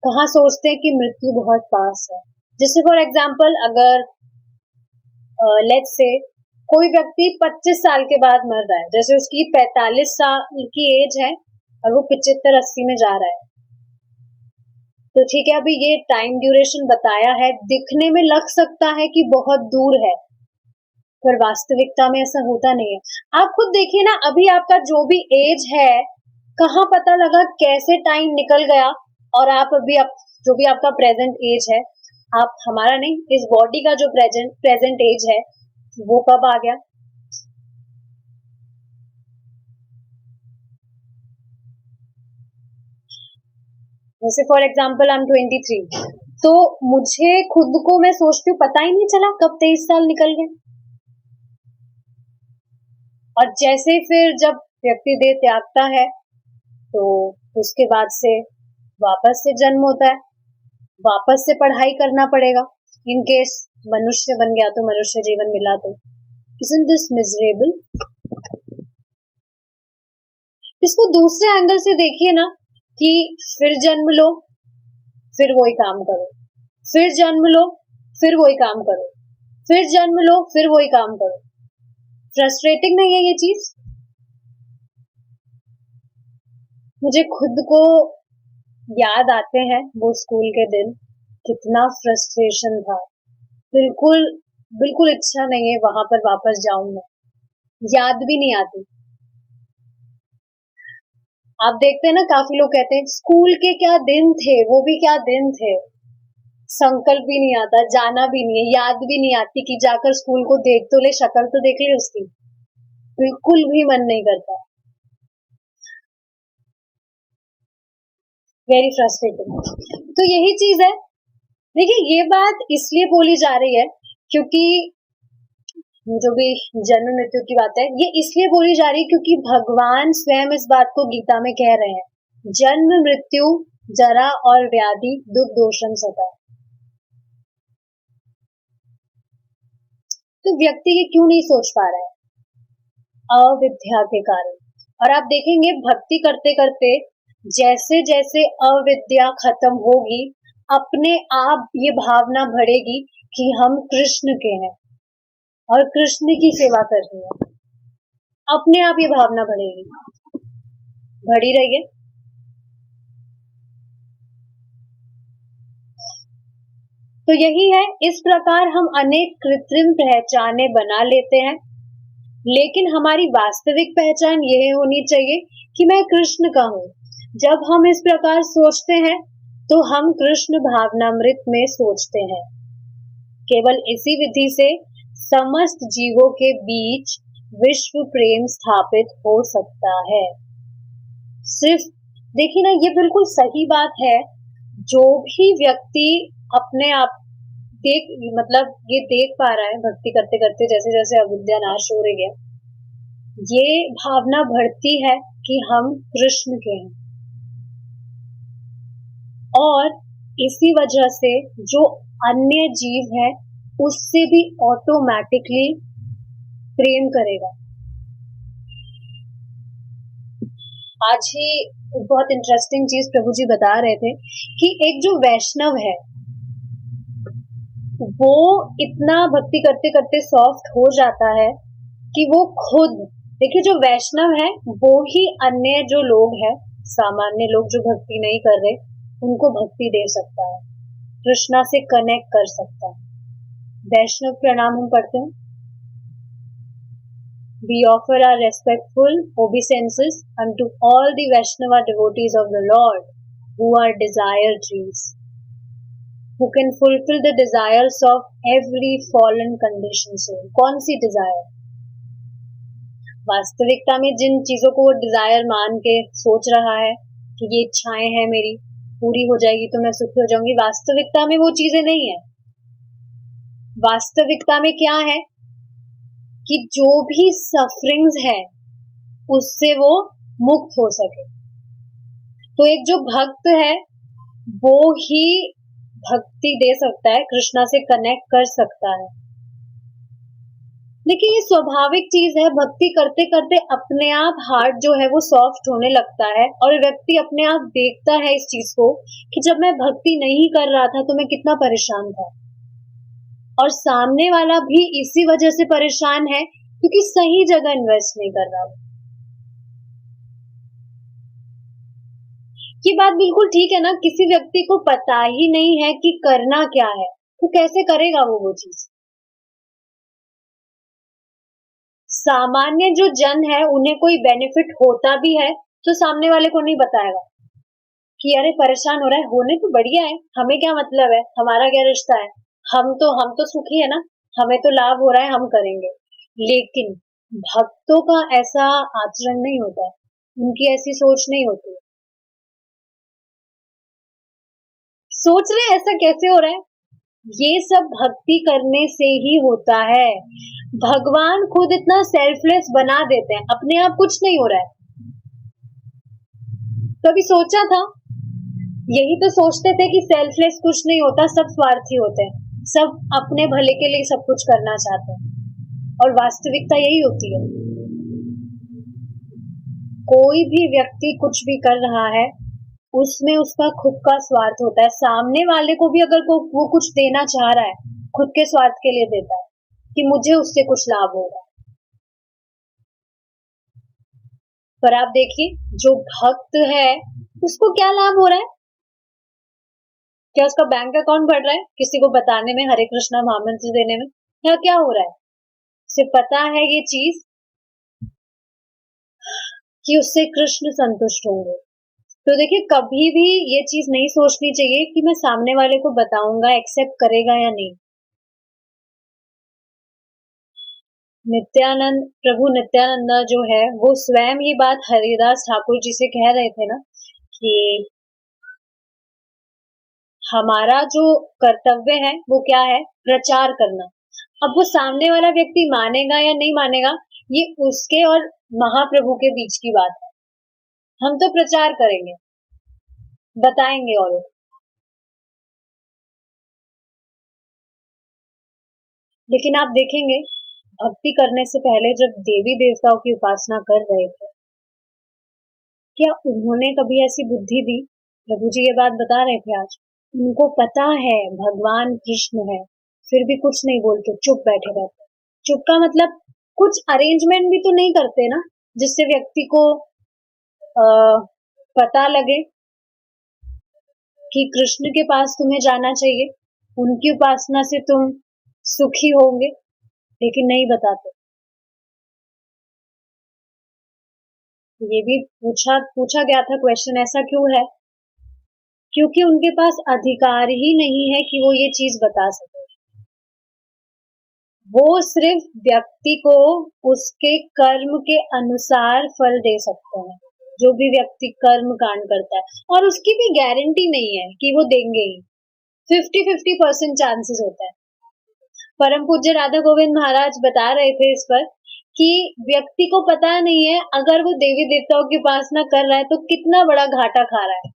कहाँ सोचते हैं कि मृत्यु बहुत पास है। जैसे फॉर एग्जाम्पल, अगर लेट्स से कोई व्यक्ति 25 साल के बाद मर रहा है, जैसे उसकी 45 साल की एज है और वो 75-80 में जा रहा है, तो ठीक है, अभी ये टाइम ड्यूरेशन बताया है, दिखने में लग सकता है कि बहुत दूर है, पर वास्तविकता में ऐसा होता नहीं है। आप खुद देखिए ना, अभी आपका जो भी एज है, कहाँ पता लगा कैसे टाइम निकल गया, और आप अभी जो भी आपका प्रेजेंट एज है, आप हमारा नहीं, इस बॉडी का जो प्रेजेंट एज है वो कब आ गया। जैसे फॉर एग्जाम्पल आई एम 23, तो मुझे खुद को मैं सोचती हूँ पता ही नहीं चला कब 23 साल निकल गए। और जैसे फिर जब व्यक्ति देह त्यागता है तो उसके बाद से वापस से जन्म होता है, वापस से पढ़ाई करना पड़ेगा इन केस मनुष्य बन गया तो, मनुष्य जीवन मिला तो। Isn't this miserable? इसको दूसरे एंगल से देखिए ना कि फिर जन्म लो, फिर वही काम करो, फिर जन्म लो, फिर वही काम करो, फिर जन्म लो, फिर वही काम करो। फ्रस्ट्रेटिंग नहीं है ये चीज? मुझे खुद को याद आते हैं वो स्कूल के दिन, कितना फ्रस्ट्रेशन था। बिल्कुल बिल्कुल इच्छा नहीं है वहां पर वापस जाऊं मैं, याद भी नहीं आती। आप देखते हैं ना काफी लोग कहते हैं स्कूल के क्या दिन थे, वो भी क्या दिन थे। संकल्प भी नहीं आता, जाना भी नहीं है, याद भी नहीं आती कि जाकर स्कूल को देख तो ले, शक्ल तो देख ले उसकी। बिल्कुल भी मन नहीं करता। Very frustrating. तो यही चीज है। देखिए ये बात इसलिए बोली जा रही है क्योंकि जो भी जन्म मृत्यु की बात है ये इसलिए बोली जा रही है क्योंकि भगवान स्वयं इस बात को गीता में कह रहे हैं, जन्म मृत्यु जरा और व्याधि दुख दोषम सता। तो व्यक्ति ये क्यों नहीं सोच पा रहा है? अविद्या के कारण। और आप देखेंगे भक्ति करते करते जैसे जैसे अविद्या खत्म होगी, अपने आप ये भावना बढ़ेगी कि हम कृष्ण के हैं और कृष्ण की सेवा कर रहे हैं। अपने आप ये भावना बढ़ेगी, बढ़ी रही है। तो यही है, इस प्रकार हम अनेक कृत्रिम पहचाने बना लेते हैं, लेकिन हमारी वास्तविक पहचान यह होनी चाहिए कि मैं कृष्ण का हूं। जब हम इस प्रकार सोचते हैं तो हम कृष्ण भावनामृत में सोचते हैं। केवल इसी विधि से समस्त जीवों के बीच विश्व प्रेम स्थापित हो सकता है। सिर्फ देखिए ना, ये बिल्कुल सही बात है। जो भी व्यक्ति अपने आप मतलब ये देख पा रहा है भक्ति करते करते जैसे जैसे अविद्या नाश हो रही है, ये भावना बढ़ती है कि हम कृष्ण के हैं। और इसी वजह से जो अन्य जीव है उससे भी ऑटोमेटिकली प्रेम करेगा। आज ही एक बहुत इंटरेस्टिंग चीज प्रभु जी बता रहे थे कि एक जो वैष्णव है वो इतना भक्ति करते करते सॉफ्ट हो जाता है कि वो खुद, देखिए जो वैष्णव है वो ही अन्य जो लोग हैं, सामान्य लोग जो भक्ति नहीं कर रहे, उनको भक्ति दे सकता है, कृष्णा से कनेक्ट कर सकता है। वैष्णव प्रणाम हम पढ़ते हैं, We offer our respectful obeisances unto all the Vaishnava devotees of the Lord who are desire trees, who can fulfill the desires of every fallen conditioned soul. कौन सी डिजायर? वास्तविकता में जिन चीजों को वो डिजायर मान के सोच रहा है कि ये इच्छाएं हैं मेरी, पूरी हो जाएगी तो मैं सुखी हो जाऊंगी, वास्तविकता में वो चीजें नहीं है। वास्तविकता में क्या है कि जो भी सफरिंग्स है उससे वो मुक्त हो सके। तो एक जो भक्त है वो ही भक्ति दे सकता है, कृष्णा से कनेक्ट कर सकता है। लेकिन ये स्वाभाविक चीज है, भक्ति करते करते अपने आप हार्ट जो है वो सॉफ्ट होने लगता है और व्यक्ति अपने आप देखता है इस चीज को कि जब मैं भक्ति नहीं कर रहा था तो मैं कितना परेशान था, और सामने वाला भी इसी वजह से परेशान है क्योंकि सही जगह इन्वेस्ट नहीं कर रहा। ये बात बिल्कुल ठीक है ना, किसी व्यक्ति को पता ही नहीं है कि करना क्या है तो कैसे करेगा वो चीज। सामान्य जो जन है उन्हें कोई बेनिफिट होता भी है तो सामने वाले को नहीं बताएगा कि अरे परेशान हो रहा है, होने तो बढ़िया है, हमें क्या मतलब है, हमारा क्या रिश्ता है, हम तो सुखी है ना, हमें तो लाभ हो रहा है, हम करेंगे। लेकिन भक्तों का ऐसा आचरण नहीं होता है, उनकी ऐसी सोच नहीं होती। सोच रहे हैं ऐसा कैसे हो रहा है? ये सब भक्ति करने से ही होता है। भगवान खुद इतना सेल्फलेस बना देते हैं, अपने आप कुछ नहीं हो रहा है। कभी सोचा था? यही तो सोचते थे कि सेल्फलेस कुछ नहीं होता, सब स्वार्थी होते हैं, सब अपने भले के लिए सब कुछ करना चाहते हैं, और वास्तविकता यही होती है। कोई भी व्यक्ति कुछ भी कर रहा है, उसमें उसका खुद का स्वार्थ होता है। सामने वाले को भी अगर वो कुछ देना चाह रहा है, खुद के स्वार्थ के लिए देता है कि मुझे उससे कुछ लाभ होगा। पर आप देखिए, जो भक्त है उसको क्या लाभ हो रहा है? क्या उसका बैंक अकाउंट बढ़ रहा है किसी को बताने में, हरे कृष्णा महामंत्र देने में, या क्या हो रहा है? उसे पता है ये चीज कि उससे कृष्ण संतुष्ट होंगे। तो देखिए, कभी भी ये चीज नहीं सोचनी चाहिए कि मैं सामने वाले को बताऊंगा, एक्सेप्ट करेगा या नहीं। नित्यानंद, प्रभु नित्यानंद जो है, वो स्वयं ये बात हरिदास ठाकुर जी से कह रहे थे ना कि हमारा जो कर्तव्य है वो क्या है? प्रचार करना। अब वो सामने वाला व्यक्ति मानेगा या नहीं मानेगा, ये उसके और महाप्रभु के बीच की बात है। हम तो प्रचार करेंगे, बताएंगे और लेकिन आप देखेंगे, भक्ति करने से पहले जब देवी देवताओं की उपासना कर रहे थे, क्या उन्होंने कभी ऐसी बुद्धि दी? प्रभु जी ये बात बता रहे थे आज, उनको पता है भगवान कृष्ण है, फिर भी कुछ नहीं बोलते, चुप बैठे रहते। चुप का मतलब कुछ अरेंजमेंट भी तो नहीं करते ना, जिससे व्यक्ति को पता लगे कि कृष्ण के पास तुम्हें जाना चाहिए, उनकी उपासना से तुम सुखी होंगे, लेकिन नहीं बताते। ये भी पूछा गया था क्वेश्चन, ऐसा क्यों है? क्योंकि उनके पास अधिकार ही नहीं है कि वो ये चीज बता सके। वो सिर्फ व्यक्ति को उसके कर्म के अनुसार फल दे सकते हैं, जो भी व्यक्ति कर्म कांड करता है, और उसकी भी गारंटी नहीं है कि वो देंगे ही। 50-50% चांसेस होता है। परम पूज्य राधा गोविंद महाराज बता रहे थे इस पर कि व्यक्ति को पता नहीं है, अगर वो देवी देवताओं की उपासना कर रहा है तो कितना बड़ा घाटा खा रहा है।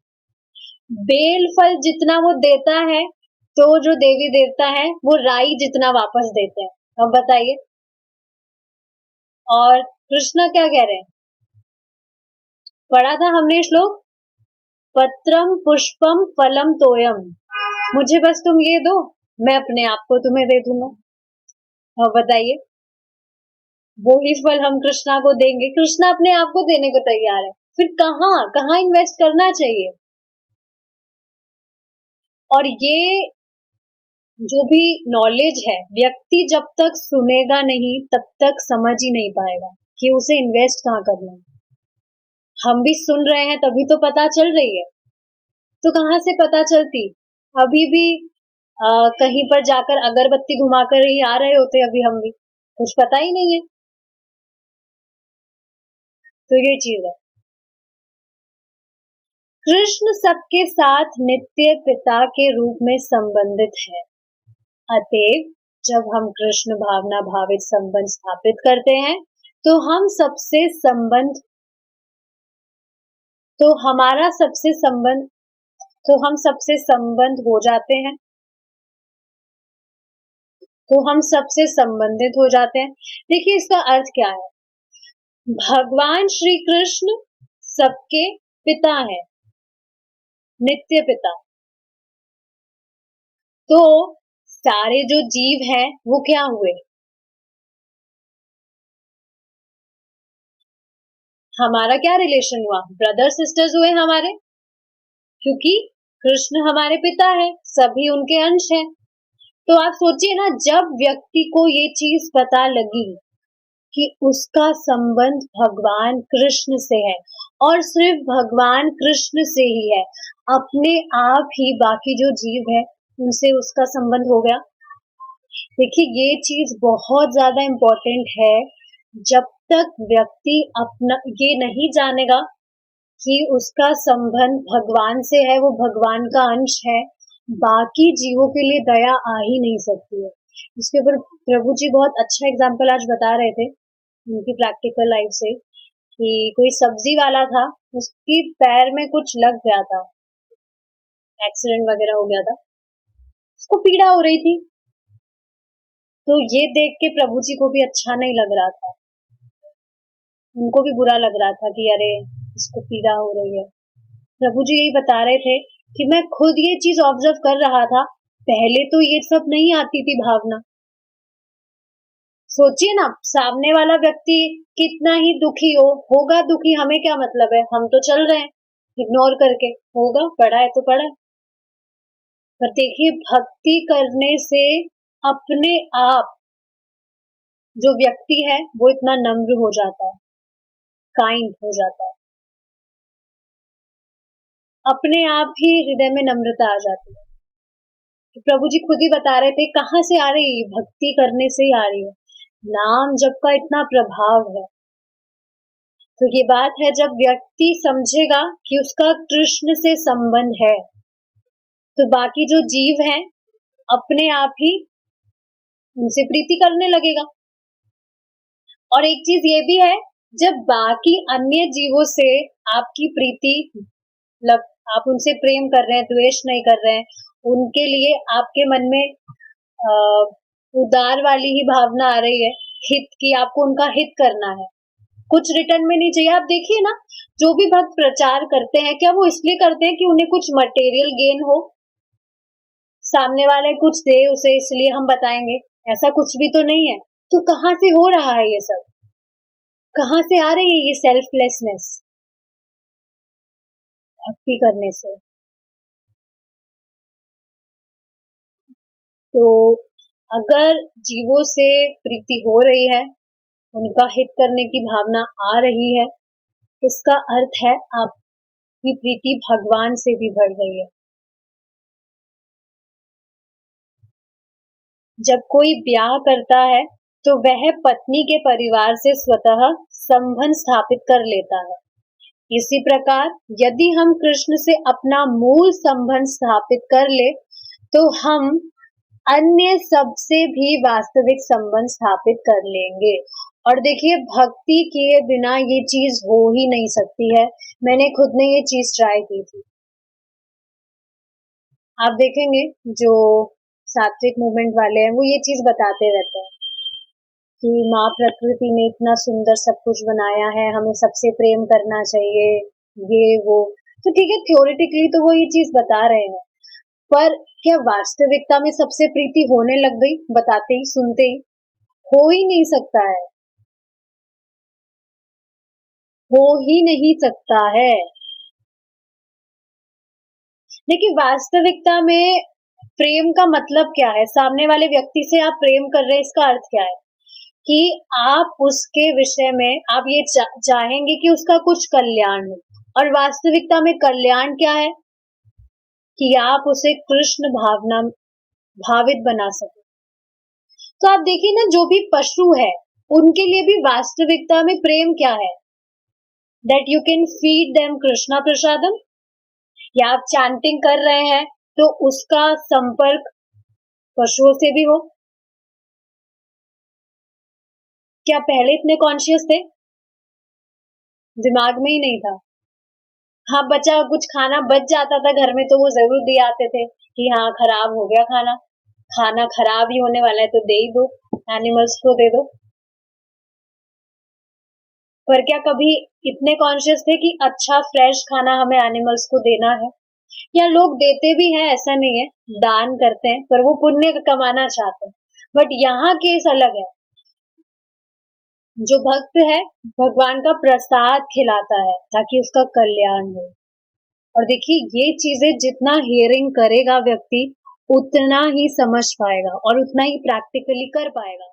बेल फल जितना वो देता है, तो जो देवी देवता है वो राई जितना वापस देते हैं। अब बताइए। और कृष्ण क्या कह रहे हैं? पढ़ा था हमने श्लोक, पत्रम पुष्पम फलम तोयम, मुझे बस तुम ये दो, मैं अपने आप को तुम्हें दे दूंगा। अब बताइए, वो ही फल हम कृष्णा को देंगे, कृष्णा अपने आप को देने को तैयार है, फिर कहाँ इन्वेस्ट करना चाहिए? और ये जो भी नॉलेज है, व्यक्ति जब तक सुनेगा नहीं तब तक समझ ही नहीं पाएगा कि उसे इन्वेस्ट कहाँ करना है। हम भी सुन रहे हैं तभी तो पता चल रही है, तो कहाँ से पता चलती? अभी भी कहीं पर जाकर अगरबत्ती घुमाकर ही आ रहे होते, अभी हम भी कुछ पता ही नहीं है। तो ये चीज है। कृष्ण सबके साथ नित्य पिता के रूप में संबंधित है, अतएव जब हम कृष्ण भावना भावित संबंध स्थापित करते हैं तो हम सबसे संबंध तो हमारा सबसे संबंध तो हम सबसे संबंध हो जाते हैं, तो हम सबसे संबंधित हो जाते हैं। देखिए इसका अर्थ क्या है? भगवान श्री कृष्ण सबके पिता है, नित्य पिता। तो सारे जो जीव हैं वो क्या हुए? हमारा क्या रिलेशन हुआ? ब्रदर सिस्टर्स हुए हमारे, क्योंकि कृष्ण हमारे पिता है, सभी उनके अंश हैं। तो आप सोचिए ना, जब व्यक्ति को ये चीज पता लगी कि उसका संबंध भगवान कृष्ण से है, और सिर्फ भगवान कृष्ण से ही है, अपने आप ही बाकी जो जीव है उनसे उसका संबंध हो गया। देखिए ये चीज बहुत ज्यादा इम्पोर्टेंट है। जब तक व्यक्ति अपना ये नहीं जानेगा कि उसका संबंध भगवान से है, वो भगवान का अंश है, बाकी जीवों के लिए दया आ ही नहीं सकती है। इसके ऊपर प्रभु जी बहुत अच्छा एग्जाम्पल आज बता रहे थे उनकी प्रैक्टिकल लाइफ से कि कोई सब्जी वाला था, उसकी पैर में कुछ लग गया था, एक्सीडेंट वगैरह हो गया था, उसको पीड़ा हो रही थी। तो ये देख के प्रभु जी को भी अच्छा नहीं लग रहा था, उनको भी बुरा लग रहा था कि अरे इसको पीड़ा हो रही है। प्रभु जी यही बता रहे थे कि मैं खुद ये चीज ऑब्जर्व कर रहा था, पहले तो ये सब नहीं आती थी भावना। सोचिए ना, सामने वाला व्यक्ति कितना ही दुखी होगा दुखी, हमें क्या मतलब है, हम तो चल रहे हैं इग्नोर करके, होगा, पढ़ा है तो पढ़ा है। पर देखिए भक्ति करने से अपने आप जो व्यक्ति है वो इतना नम्र हो जाता है, काइंड हो जाता है, अपने आप ही हृदय में नम्रता आ जाती है। तो प्रभु जी खुद ही बता रहे थे कहाँ से आ रही है, भक्ति करने से ही आ रही है, नाम जप का इतना प्रभाव है। तो ये बात है, जब व्यक्ति समझेगा कि उसका कृष्ण से संबंध है, तो बाकी जो जीव हैं अपने आप ही उनसे प्रीति करने लगेगा। और एक चीज ये भी है, जब बाकी अन्य जीवों से आपकी प्रीति, मतलब आप उनसे प्रेम कर रहे हैं, द्वेष नहीं कर रहे हैं, उनके लिए आपके मन में उदार वाली ही भावना आ रही है, हित की, आपको उनका हित करना है, कुछ रिटर्न में नहीं चाहिए। आप देखिए ना, जो भी भक्त प्रचार करते हैं, क्या वो इसलिए करते हैं कि उन्हें कुछ मटेरियल गेन हो, सामने वाले कुछ दे उसे इसलिए हम बताएंगे? ऐसा कुछ भी तो नहीं है। तो कहाँ से हो रहा है ये सब, कहाँ से आ रही है ये सेल्फलेसनेस भक्ति करने से? तो अगर जीवों से प्रीति हो रही है, उनका हित करने की भावना आ रही है, इसका अर्थ है आपकी प्रीति भगवान से भी बढ़ गई है। जब कोई ब्याह करता है तो वह पत्नी के परिवार से स्वतः संबंध स्थापित कर लेता है। इसी प्रकार यदि हम कृष्ण से अपना मूल संबंध स्थापित कर ले, तो हम अन्य सबसे भी वास्तविक संबंध स्थापित कर लेंगे। और देखिए भक्ति किए बिना ये चीज हो ही नहीं सकती है। मैंने खुद ने ये चीज ट्राई की थी। आप देखेंगे जो सात्विक मूवमेंट वाले हैं वो ये चीज बताते रहते हैं कि माँ प्रकृति ने इतना सुंदर सब कुछ बनाया है, हमें सबसे प्रेम करना चाहिए, ये वो। तो ठीक है, थ्योरेटिकली तो वो ये चीज बता रहे हैं, पर क्या वास्तविकता में सबसे प्रीति होने लग गई बताते ही सुनते ही? हो ही नहीं सकता है, हो ही नहीं सकता है। देखिए वास्तविकता में प्रेम का मतलब क्या है, सामने वाले व्यक्ति से आप प्रेम कर रहे हैं, इसका अर्थ क्या है कि आप उसके विषय में आप ये चाहेंगे कि उसका कुछ कल्याण हो। और वास्तविकता में कल्याण क्या है कि आप उसे कृष्ण भावना भावित बना सके। तो आप देखिए ना, जो भी पशु है उनके लिए भी वास्तविकता में प्रेम क्या है, that you can feed them Krishna prasadam. या आप चैंटिंग कर रहे हैं तो उसका संपर्क पशुओं से भी हो। क्या पहले इतने कॉन्शियस थे? दिमाग में ही नहीं था। हाँ, बचा कुछ खाना बच जाता था घर में तो वो जरूर दिए आते थे कि हाँ खराब हो गया खाना, खाना खराब ही होने वाला है तो दे ही दो, एनिमल्स को दे दो। पर क्या कभी इतने कॉन्शियस थे कि अच्छा फ्रेश खाना हमें एनिमल्स को देना है? या लोग देते भी हैं, ऐसा नहीं है, दान करते हैं, पर वो पुण्य कमाना चाहते हैं। बट यहाँ केस अलग है, जो भक्त है भगवान का प्रसाद खिलाता है ताकि उसका कल्याण हो। और देखिए ये चीजें जितना हियरिंग करेगा व्यक्ति उतना ही समझ पाएगा और उतना ही प्रैक्टिकली कर पाएगा।